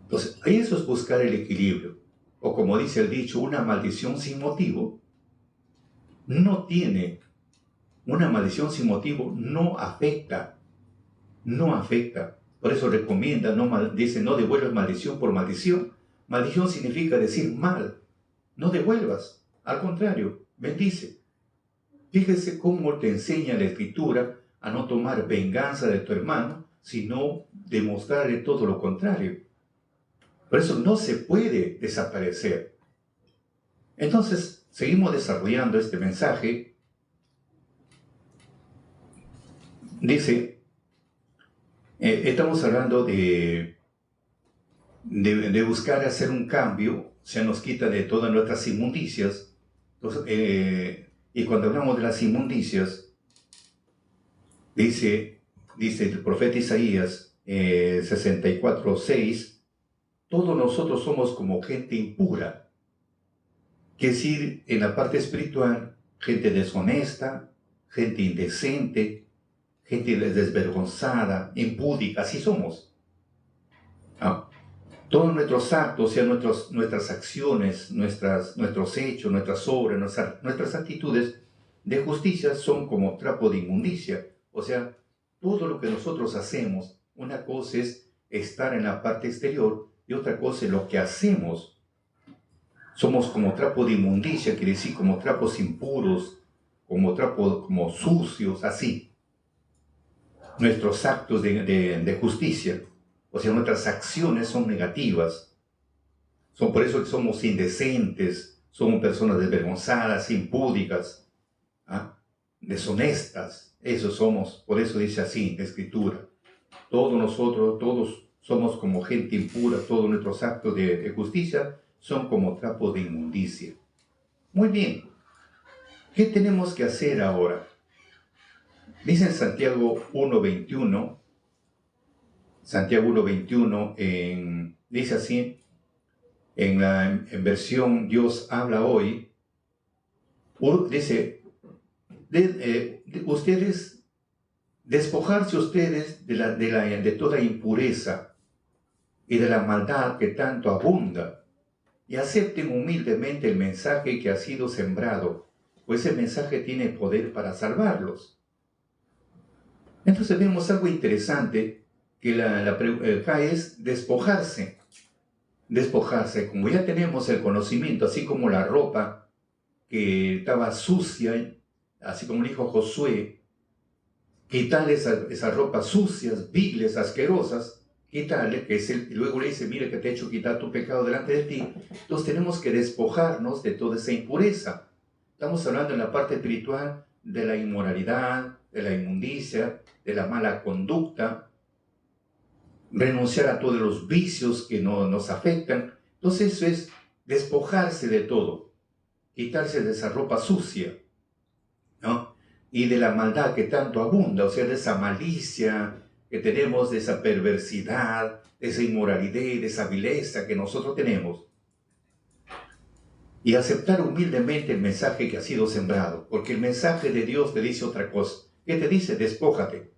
Entonces, eso es buscar el equilibrio. O como dice el dicho, una maldición sin motivo no tiene. Una maldición sin motivo no afecta. No afecta. Por eso recomienda, dice, no devuelvas maldición por maldición. Maldición significa decir mal. No devuelvas. Al contrario, bendice. Fíjese cómo te enseña la Escritura a no tomar venganza de tu hermano, sino demostrarle todo lo contrario. Por eso no se puede desaparecer. Entonces, seguimos desarrollando este mensaje. Dice, estamos hablando de buscar hacer un cambio, se nos quita de todas nuestras inmundicias. Entonces, y cuando hablamos de las inmundicias, dice el profeta Isaías 64:6, todos nosotros somos como gente impura. Quiere decir, en la parte espiritual, gente deshonesta, gente indecente, gente desvergonzada, impúdica, así somos. ¿Ah? Todos nuestros actos, o sea, nuestras acciones, nuestros hechos, nuestras obras, nuestras actitudes de justicia son como trapo de inmundicia. O sea, todo lo que nosotros hacemos, una cosa es estar en la parte exterior y otra cosa es lo que hacemos. Somos como trapo de inmundicia, quiere decir como trapos impuros, como sucios, así. Nuestros actos de justicia, o sea, nuestras acciones son negativas. Por eso que somos indecentes, somos personas desvergonzadas, impúdicas, deshonestas. Eso somos, por eso dice así la Escritura. Todos somos como gente impura, todos nuestros actos de justicia son como trapos de inmundicia. Muy bien, ¿qué tenemos que hacer ahora? Dice en Santiago 1:21, dice así, en versión Dios habla hoy, dice, despojarse ustedes de toda impureza y de la maldad que tanto abunda, y acepten humildemente el mensaje que ha sido sembrado, pues ese mensaje tiene poder para salvarlos. Entonces vemos algo interesante, que acá es despojarse. Despojarse, como ya tenemos el conocimiento, así como la ropa que estaba sucia, así como dijo Josué, quitarle esas ropas sucias, viles, asquerosas, quitarle, y luego le dice, mira que te he hecho quitar tu pecado delante de ti. Entonces tenemos que despojarnos de toda esa impureza. Estamos hablando en la parte espiritual de la inmoralidad, de la inmundicia, de la mala conducta, renunciar a todos los vicios que no nos afectan. Entonces eso es despojarse de todo, quitarse de esa ropa sucia, ¿no? Y de la maldad que tanto abunda, o sea, de esa malicia que tenemos, de esa perversidad, de esa inmoralidad, de esa vileza que nosotros tenemos. Y aceptar humildemente el mensaje que ha sido sembrado, porque el mensaje de Dios te dice otra cosa. ¿Qué te dice? Despójate.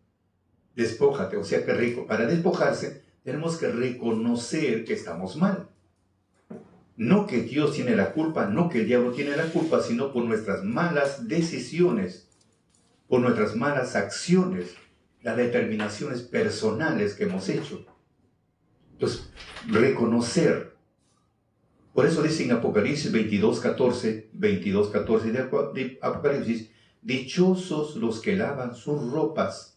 Despójate, o sea que para despojarse tenemos que reconocer que estamos mal. No que Dios tiene la culpa, no que el diablo tiene la culpa, sino por nuestras malas decisiones, por nuestras malas acciones, las determinaciones personales que hemos hecho. Entonces, reconocer. Por eso dice en Apocalipsis 22:14 de Apocalipsis, dichosos los que lavan sus ropas.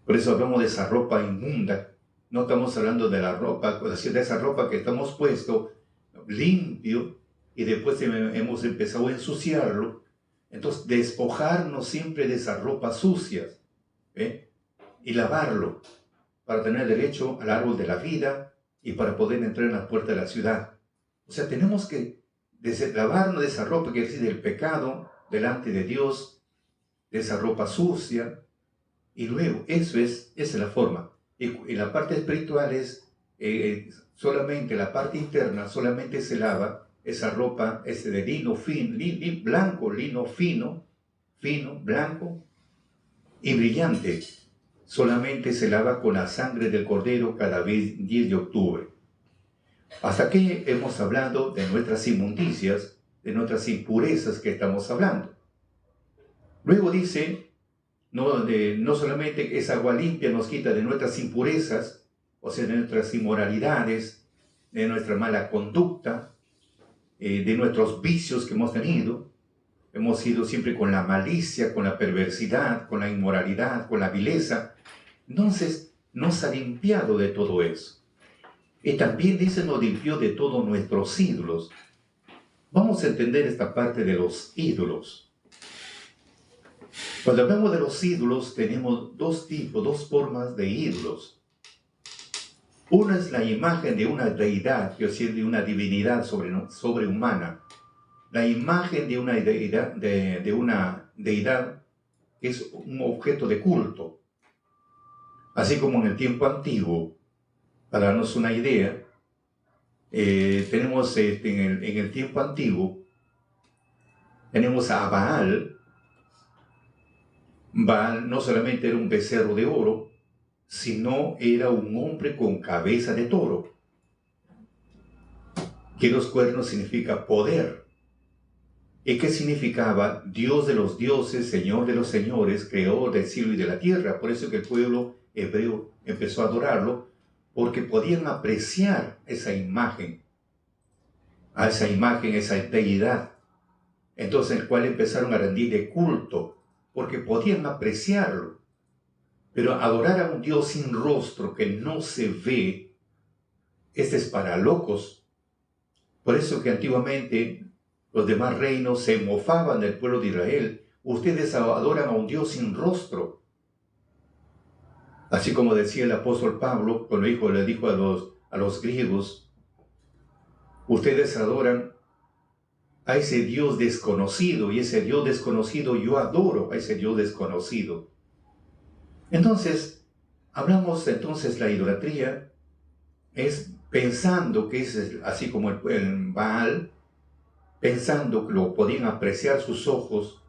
Por eso hablamos de esa ropa inmunda. No estamos hablando de la ropa, de esa ropa que estamos puesto limpio y después hemos empezado a ensuciarlo. Entonces, despojarnos siempre de esas ropas sucias, y lavarlo para tener derecho al árbol de la vida y para poder entrar en la puerta de la ciudad. O sea, tenemos que lavarnos de esa ropa, que es del pecado, delante de Dios, de esa ropa sucia. Y luego, esa es la forma. Y la parte espiritual es solamente la parte interna, solamente se lava esa ropa de lino fino, blanco, lino fino, blanco y brillante. Solamente se lava con la sangre del Cordero cada 10 de octubre. Hasta aquí hemos hablado de nuestras inmundicias, de nuestras impurezas que estamos hablando. Luego dice, no solamente esa agua limpia nos quita de nuestras impurezas, o sea, de nuestras inmoralidades, de nuestra mala conducta, de nuestros vicios que hemos tenido. Hemos ido siempre con la malicia, con la perversidad, con la inmoralidad, con la vileza. Entonces, nos ha limpiado de todo eso. Y también dice, nos limpió de todos nuestros ídolos. Vamos a entender esta parte de los ídolos. Cuando hablamos de los ídolos, tenemos dos formas de ídolos. Una es la imagen de una deidad, quiero decir, de una divinidad sobrehumana. La imagen de una deidad que es un objeto de culto. Así como en el tiempo antiguo, para darnos una idea, tenemos en el tiempo antiguo, tenemos a Baal. Baal no solamente era un becerro de oro, sino era un hombre con cabeza de toro. Que los cuernos significa poder. ¿Y qué significaba? Dios de los dioses, Señor de los señores, Creador del cielo y de la tierra. Por eso que el pueblo hebreo empezó a adorarlo, porque podían apreciar esa imagen, esa deidad. Entonces, el cual empezaron a rendirle culto, porque podían apreciarlo. Pero adorar a un Dios sin rostro que no se ve, este es para locos. Por eso que antiguamente los demás reinos se mofaban del pueblo de Israel. Ustedes adoran a un Dios sin rostro. Así como decía el apóstol Pablo, cuando le dijo a los griegos, ustedes adoran a ese Dios desconocido, y ese Dios desconocido yo adoro a ese Dios desconocido. Entonces, hablamos entonces la idolatría, es pensando que es así como el Baal, pensando que lo podían apreciar sus ojos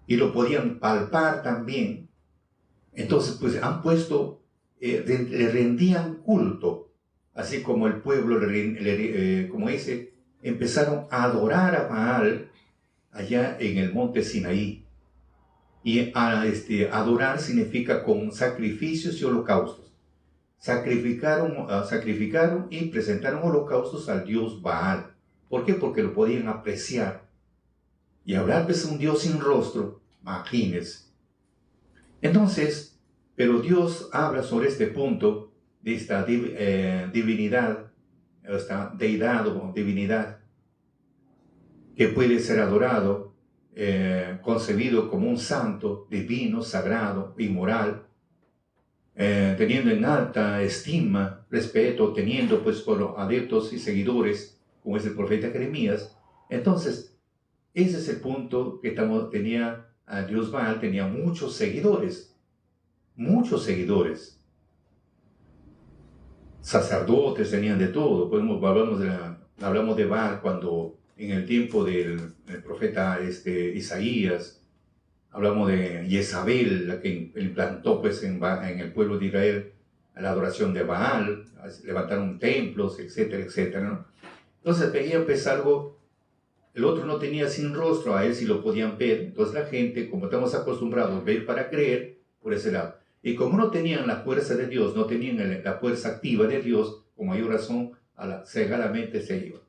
y lo podían palpar también. Entonces, pues han puesto, le rendían culto, así como el pueblo, como dice, empezaron a adorar a Baal allá en el monte Sinaí. Y adorar significa con sacrificios y holocaustos. Sacrificaron y presentaron holocaustos al dios Baal. ¿Por qué? Porque lo podían apreciar. Y hablar de un Dios sin rostro, imagínense. Entonces, pero Dios habla sobre este punto de esta divinidad, esta deidad o divinidad, que puede ser adorado, concebido como un santo, divino, sagrado, inmoral, teniendo en alta estima, respeto, teniendo pues por adeptos y seguidores, como es el profeta Jeremías. Entonces, ese es el punto que tenía a Dios Baal, tenía muchos seguidores, sacerdotes, tenían de todo. Hablamos de Baal cuando en el tiempo del profeta Isaías, hablamos de Jezabel, la que implantó pues en el pueblo de Israel la adoración de Baal, levantaron templos, etcétera, etcétera, ¿no? Entonces veían pues algo. El otro no tenía sin rostro, a él sí lo podían ver. Entonces la gente, como estamos acostumbrados a ver para creer, por ese lado. Y como no tenían la fuerza de Dios, no tenían la fuerza activa de Dios, con mayor razón, cegadamente se iban.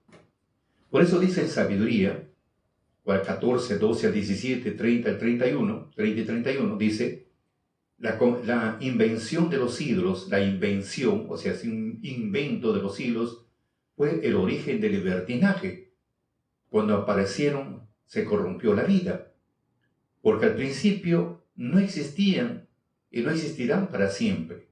Por eso dice en Sabiduría, 14, 12 al 17, 30 al 31, 30 y 31, dice, la invención de los ídolos, la invención, o sea, es un invento de los ídolos, fue el origen del libertinaje. Cuando aparecieron, se corrompió la vida, porque al principio no existían y no existirán para siempre.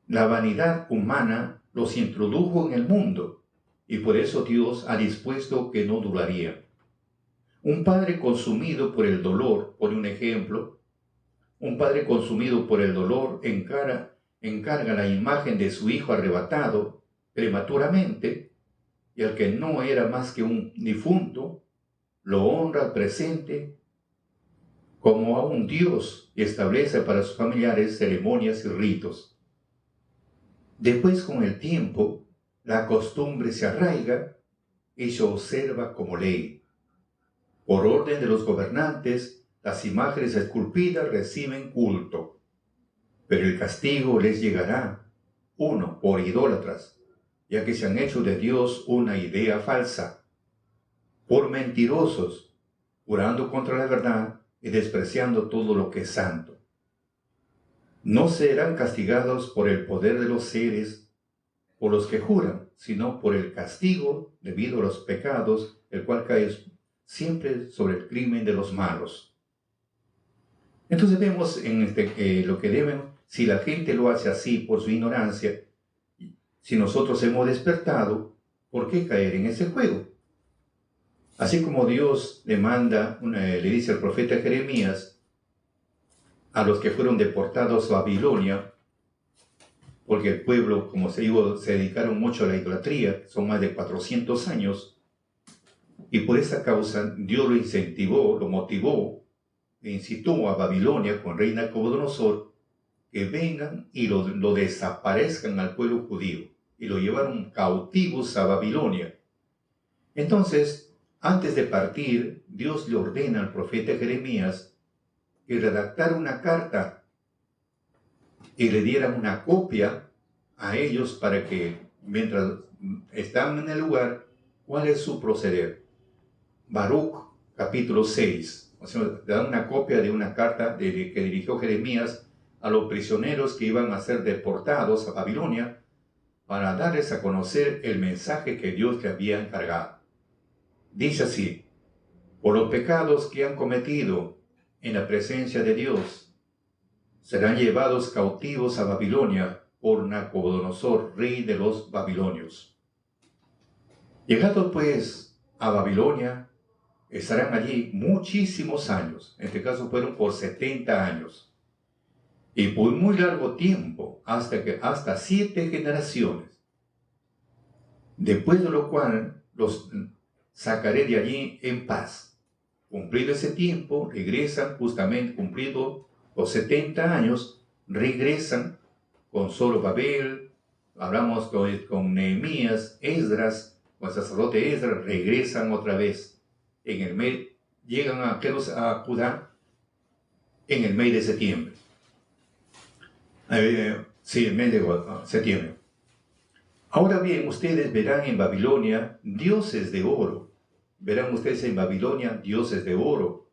La vanidad humana los introdujo en el mundo, y por eso Dios ha dispuesto que no duraría. Un padre consumido por el dolor, pone un ejemplo, un padre consumido por el dolor encarga la imagen de su hijo arrebatado prematuramente, y al que no era más que un difunto, lo honra al presente como a un Dios y establece para sus familiares ceremonias y ritos. Después, con el tiempo, la costumbre se arraiga y se observa como ley. Por orden de los gobernantes, las imágenes esculpidas reciben culto, pero el castigo les llegará, uno, por idólatras, ya que se han hecho de Dios una idea falsa, por mentirosos, jurando contra la verdad y despreciando todo lo que es santo. No serán castigados por el poder de los seres, por los que juran, sino por el castigo debido a los pecados, el cual cae siempre sobre el crimen de los malos. Entonces vemos en lo que debemos, si la gente lo hace así por su ignorancia, si nosotros hemos despertado, ¿por qué caer en ese juego? Así como Dios le dice al profeta Jeremías a los que fueron deportados a Babilonia, porque el pueblo, como se dijo, se dedicaron mucho a la idolatría, son más de 400 años, y por esa causa Dios lo incentivó, lo motivó, e incitó a Babilonia con rey Nabucodonosor, que vengan y lo desaparezcan al pueblo judío, y lo llevaron cautivos a Babilonia. Entonces, antes de partir, Dios le ordena al profeta Jeremías que redactara una carta y le dieran una copia a ellos para que, mientras están en el lugar, ¿cuál es su proceder? Baruch, capítulo 6. O sea, le dan una copia de una carta que dirigió Jeremías a los prisioneros que iban a ser deportados a Babilonia para darles a conocer el mensaje que Dios le había encargado. Dice así: por los pecados que han cometido en la presencia de Dios, serán llevados cautivos a Babilonia por Nabucodonosor, rey de los babilonios. Llegados pues a Babilonia, estarán allí muchísimos años, en este caso fueron por 70 años, y por muy largo tiempo, hasta 7 generaciones, después de lo cual los sacaré de allí en paz. Cumplido ese tiempo, regresan, justamente cumplido los 70 años, regresan con Zorobabel, hablamos con Nehemías, Esdras, con el sacerdote Esdras, regresan otra vez. En el mes llegan a Judá, en el mes de septiembre. Sí, el mes de septiembre. Ahora bien, ustedes verán en Babilonia dioses de oro. Verán ustedes en Babilonia dioses de oro,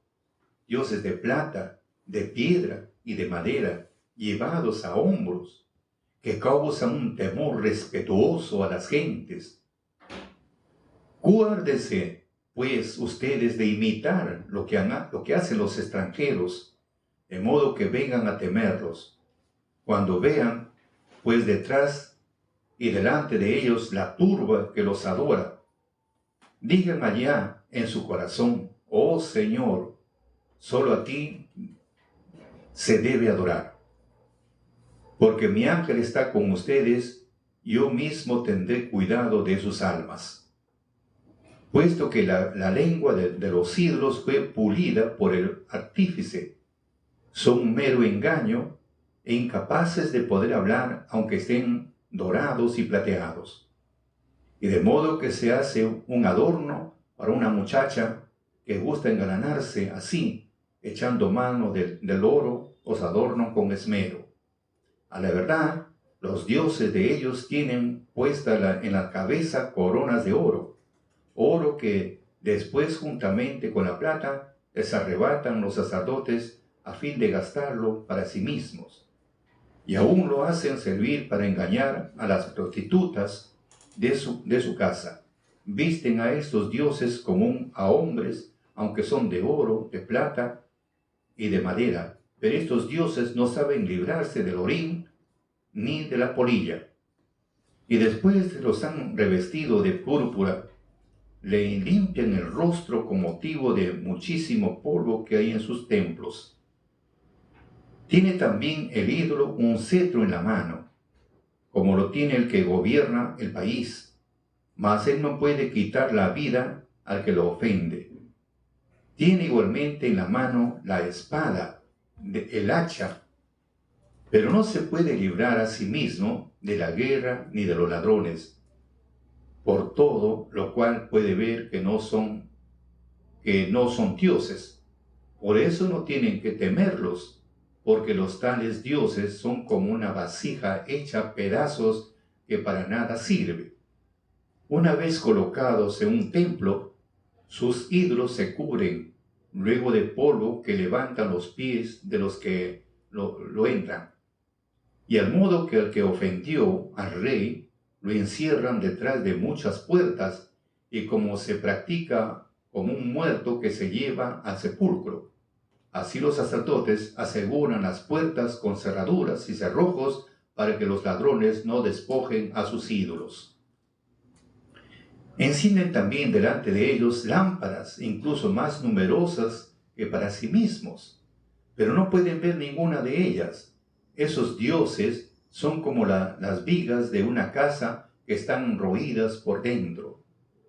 dioses de plata, de piedra y de madera, llevados a hombros, que causan un temor respetuoso a las gentes. Guárdense, pues, ustedes de imitar lo que hacen los extranjeros, de modo que vengan a temerlos. Cuando vean, pues, detrás y delante de ellos la turba que los adora, digan allá en su corazón: oh Señor, solo a ti se debe adorar. Porque mi ángel está con ustedes, yo mismo tendré cuidado de sus almas. Puesto que la lengua de los ídolos fue pulida por el artífice, son un mero engaño e incapaces de poder hablar aunque estén dorados y plateados. Y de modo que se hace un adorno para una muchacha que gusta engalanarse así, echando mano del oro, os adornan con esmero. A la verdad, los dioses de ellos tienen puesta en la cabeza coronas de oro, oro que después juntamente con la plata les arrebatan los sacerdotes a fin de gastarlo para sí mismos. Y aún lo hacen servir para engañar a las prostitutas de su casa. Visten a estos dioses como a hombres, aunque son de oro, de plata y de madera. Pero estos dioses no saben librarse del orín ni de la polilla. Y después los han revestido de púrpura, le limpian el rostro con motivo de muchísimo polvo que hay en sus templos. Tiene también el ídolo un cetro en la mano, como lo tiene el que gobierna el país, mas él no puede quitar la vida al que lo ofende. Tiene igualmente en la mano la espada, el hacha, pero no se puede librar a sí mismo de la guerra ni de los ladrones. Por todo lo cual puede ver que no son dioses. Por eso no tienen que temerlos, porque los tales dioses son como una vasija hecha a pedazos que para nada sirve. Una vez colocados en un templo, sus ídolos se cubren luego de polvo que levantan los pies de los que lo entran. Y al modo que el que ofendió al rey lo encierran detrás de muchas puertas, y como se practica como un muerto que se lleva al sepulcro. Así los sacerdotes aseguran las puertas con cerraduras y cerrojos para que los ladrones no despojen a sus ídolos. Encienden también delante de ellos lámparas, incluso más numerosas que para sí mismos, pero no pueden ver ninguna de ellas. Esos dioses son como las vigas de una casa que están roídas por dentro.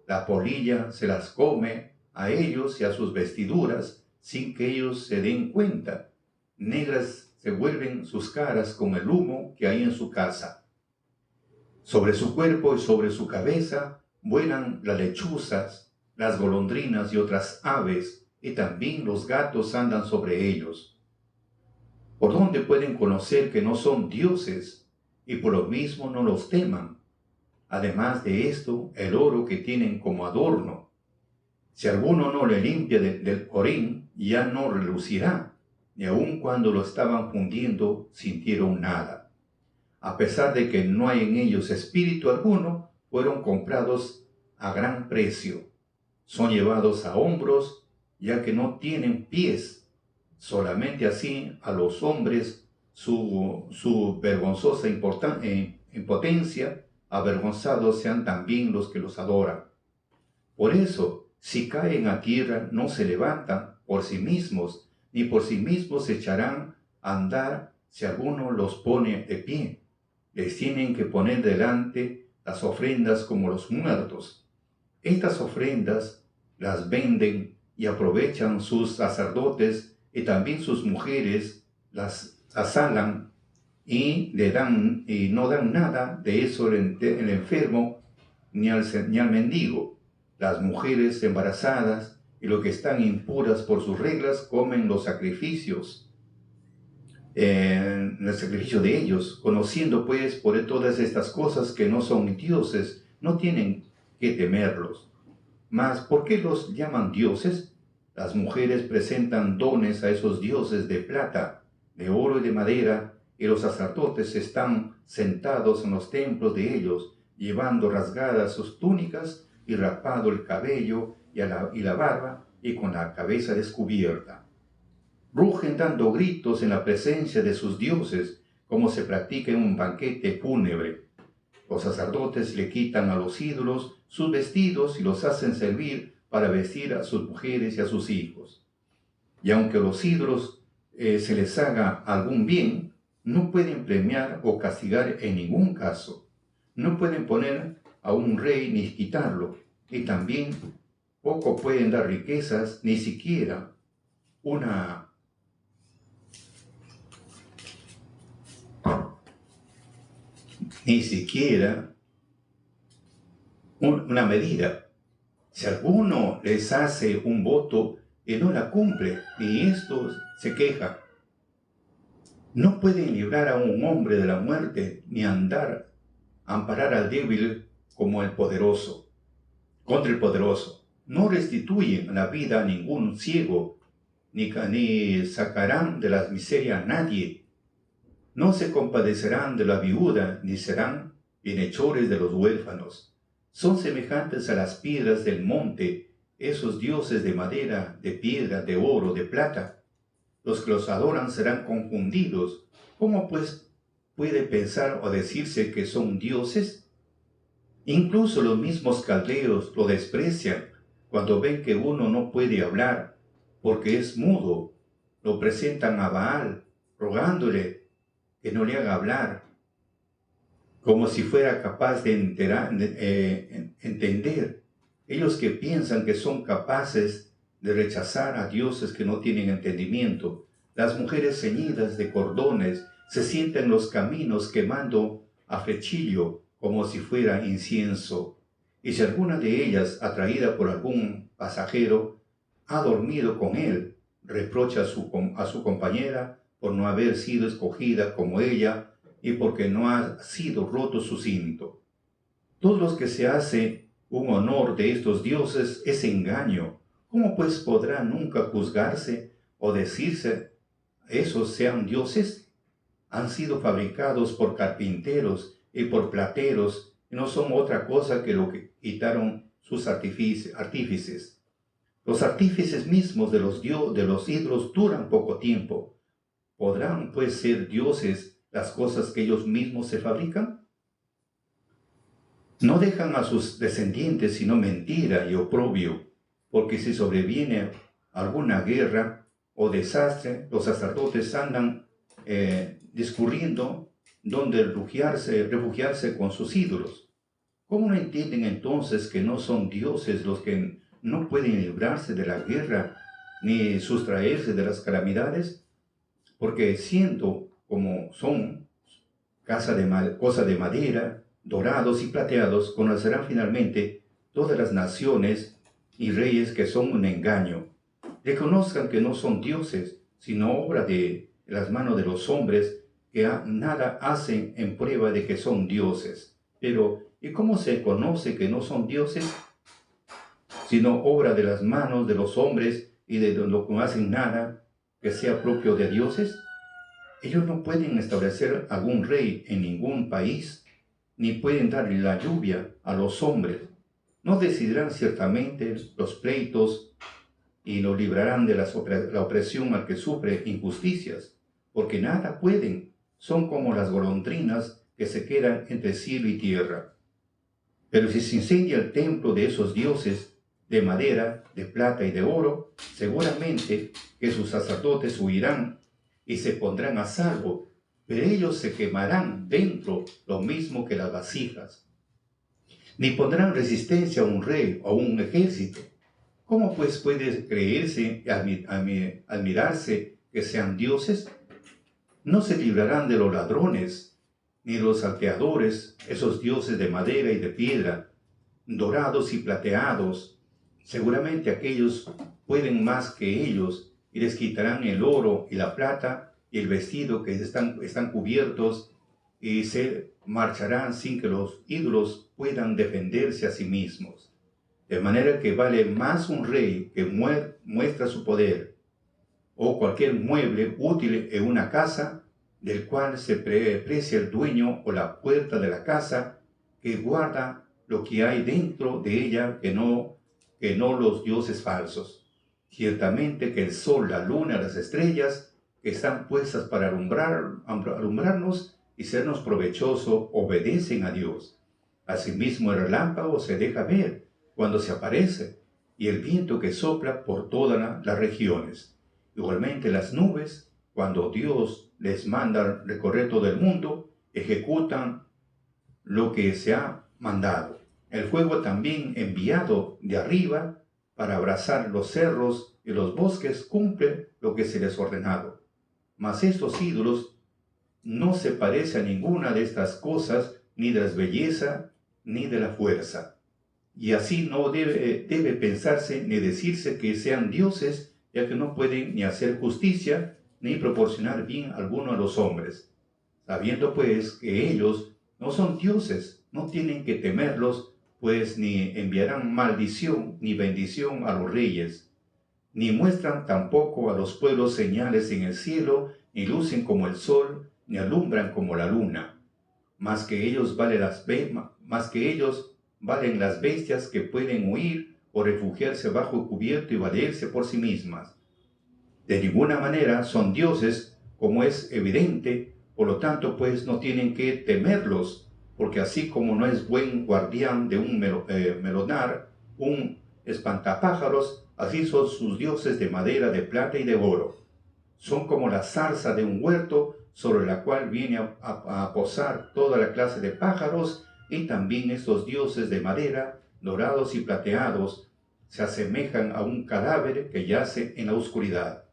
La polilla se las come a ellos y a sus vestiduras sin que ellos se den cuenta. Negras se vuelven sus caras con el humo que hay en su casa. Sobre su cuerpo y sobre su cabeza vuelan las lechuzas, las golondrinas y otras aves, y también los gatos andan sobre ellos. ¿Por dónde pueden conocer que no son dioses y por lo mismo no los teman? Además de esto, el oro que tienen como adorno, si alguno no le limpia del orín, ya no relucirá, ni aun cuando lo estaban fundiendo sintieron nada. A pesar de que no hay en ellos espíritu alguno, fueron comprados a gran precio. Son llevados a hombros, ya que no tienen pies. Solamente así a los hombres su vergonzosa impotencia, avergonzados sean también los que los adoran. Por eso, si caen a tierra, no se levantan por sí mismos, ni por sí mismos se echarán a andar si alguno los pone de pie. Les tienen que poner delante las ofrendas como los muertos. Estas ofrendas las venden y aprovechan sus sacerdotes, y también sus mujeres las asalan y no dan nada de eso el enfermo ni al mendigo. Las mujeres embarazadas y los que están impuras por sus reglas comen los sacrificios en el sacrificio de ellos. Conociendo pues por todas estas cosas que no son dioses, no tienen que temerlos. Mas, ¿por qué los llaman dioses? Las mujeres presentan dones a esos dioses de plata, de oro y de madera, y los sacerdotes están sentados en los templos de ellos, llevando rasgadas sus túnicas y rapado el cabello y la barba, y con la cabeza descubierta. Rugen dando gritos en la presencia de sus dioses, como se practica en un banquete fúnebre. Los sacerdotes le quitan a los ídolos sus vestidos y los hacen servir para vestir a sus mujeres y a sus hijos. Y aunque a los ídolos se les haga algún bien, no pueden premiar o castigar en ningún caso. No pueden poner a un rey ni quitarlo, y también poco pueden dar riquezas, ni siquiera una medida. Si alguno les hace un voto y no la cumple, y esto se queja, no pueden librar a un hombre de la muerte, ni amparar al débil como el poderoso. Contra el poderoso, no restituyen la vida a ningún ciego, ni sacarán de la miseria a nadie. No se compadecerán de la viuda, ni serán bienhechores de los huérfanos. Son semejantes a las piedras del monte, esos dioses de madera, de piedra, de oro, de plata. Los que los adoran serán confundidos. ¿Cómo pues puede pensar o decirse que son dioses? Incluso los mismos caldeos lo desprecian cuando ven que uno no puede hablar porque es mudo. Lo presentan a Baal, rogándole que no le haga hablar, como si fuera capaz de entender. Ellos que piensan que son capaces de rechazar a dioses que no tienen entendimiento. Las mujeres ceñidas de cordones se sientan en los caminos quemando a flechillo como si fuera incienso. Y si alguna de ellas, atraída por algún pasajero, ha dormido con él, reprocha a su compañera por no haber sido escogida como ella y porque no ha sido roto su cinto. Todos los que se hace un honor de estos dioses es engaño. ¿Cómo pues podrá nunca juzgarse o decirse esos sean dioses? Han sido fabricados por carpinteros y por plateros, y no son otra cosa que lo que quitaron sus artífices. Los artífices mismos de los ídolos duran poco tiempo. ¿Podrán pues ser dioses las cosas que ellos mismos se fabrican? No dejan a sus descendientes sino mentira y oprobio, porque si sobreviene alguna guerra o desastre, los sacerdotes andan discurriendo donde refugiarse con sus ídolos. ¿Cómo no entienden entonces que no son dioses los que no pueden librarse de la guerra ni sustraerse de las calamidades? Porque siendo como son cosa de madera, dorados y plateados, conocerán finalmente todas las naciones y reyes que son un engaño. Reconozcan que no son dioses, sino obra de las manos de los hombres que nada hacen en prueba de que son dioses. Pero, ¿y cómo se conoce que no son dioses? Sino obra de las manos de los hombres y de lo que no hacen nada que sea propio de dioses. Ellos no pueden establecer algún rey en ningún país, ni pueden darle la lluvia a los hombres. No decidirán ciertamente los pleitos y lo librarán de la opresión al que sufre injusticias, porque nada pueden, son como las golondrinas que se quedan entre cielo y tierra. Pero si se incendia el templo de esos dioses de madera, de plata y de oro, seguramente que sus sacerdotes huirán y se pondrán a salvo, pero ellos se quemarán dentro lo mismo que las vasijas. Ni pondrán resistencia a un rey o a un ejército. ¿Cómo pues puede creerse y admirarse que sean dioses? No se librarán de los ladrones, ni los salteadores, esos dioses de madera y de piedra, dorados y plateados. Seguramente aquellos pueden más que ellos, y les quitarán el oro y la plata, y el vestido que están cubiertos y se marcharán sin que los ídolos puedan defenderse a sí mismos. De manera que vale más un rey que muestra su poder o cualquier mueble útil en una casa del cual se precia el dueño o la puerta de la casa que guarda lo que hay dentro de ella que no los dioses falsos. Ciertamente que el sol, la luna, las estrellas que están puestas para alumbrarnos y sernos provechoso obedecen a Dios. Asimismo el relámpago se deja ver cuando se aparece y el viento que sopla por todas las regiones. Igualmente las nubes, cuando Dios les manda recorrer todo el mundo, ejecutan lo que se ha mandado. El fuego también enviado de arriba para abrasar los cerros y los bosques cumple lo que se les ha ordenado. Mas estos ídolos no se parecen a ninguna de estas cosas, ni de la belleza, ni de la fuerza. Y así no debe pensarse ni decirse que sean dioses, ya que no pueden ni hacer justicia, ni proporcionar bien alguno a los hombres. Sabiendo pues que ellos no son dioses, no tienen que temerlos, pues ni enviarán maldición ni bendición a los reyes, ni muestran tampoco a los pueblos señales en el cielo, ni lucen como el sol, ni alumbran como la luna. Más que ellos valen las bestias que pueden huir o refugiarse bajo cubierto y valerse por sí mismas. De ninguna manera son dioses, como es evidente, por lo tanto pues no tienen que temerlos, porque así como no es buen guardián de un melonar, un espantapájaros, así son sus dioses de madera, de plata y de oro. Son como la zarza de un huerto sobre la cual viene a posar toda la clase de pájaros, y también estos dioses de madera, dorados y plateados, se asemejan a un cadáver que yace en la oscuridad.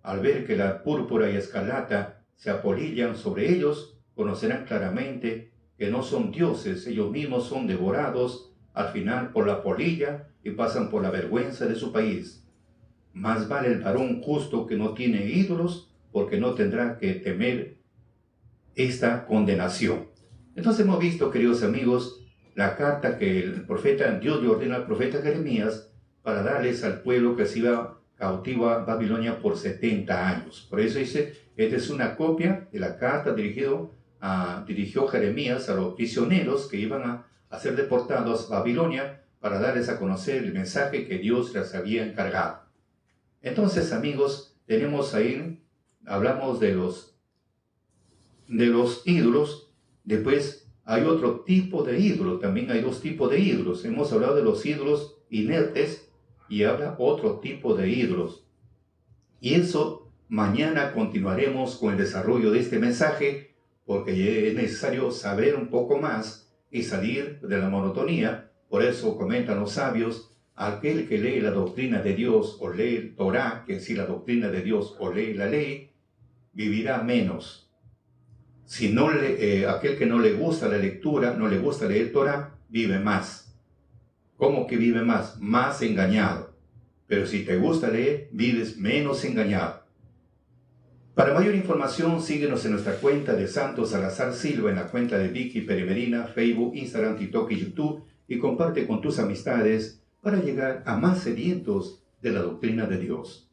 Al ver que la púrpura y escarlata se apolillan sobre ellos, conocerán claramente que no son dioses, ellos mismos son devorados al final por la polilla y pasan por la vergüenza de su país. Más vale el varón justo que no tiene ídolos, porque no tendrá que temer esta condenación. Entonces hemos visto, queridos amigos, la carta que Dios le ordena al profeta Jeremías para darles al pueblo que se iba cautivo a Babilonia por 70 años. Por eso dice, esta es una copia de la carta dirigió Jeremías a los prisioneros que iban a ser deportados a Babilonia para darles a conocer el mensaje que Dios les había encargado. Entonces, amigos, tenemos ahí, hablamos de los ídolos. Después hay otro tipo de ídolos, también hay dos tipos de ídolos. Hemos hablado de los ídolos inertes y habla otro tipo de ídolos. Y eso mañana continuaremos con el desarrollo de este mensaje, porque es necesario saber un poco más y salir de la monotonía. Por eso comentan los sabios, aquel que lee la doctrina de Dios o lee el Torá, que es decir, la doctrina de Dios o lee la ley, vivirá menos. Si aquel que no le gusta la lectura, no le gusta leer Torá, vive más. ¿Cómo que vive más? Más engañado. Pero si te gusta leer, vives menos engañado. Para mayor información, síguenos en nuestra cuenta de Santos Salazar Silva, en la cuenta de Vicky Pereverina, Facebook, Instagram, TikTok y YouTube, y comparte con tus amistades para llegar a más sedientos de la doctrina de Dios.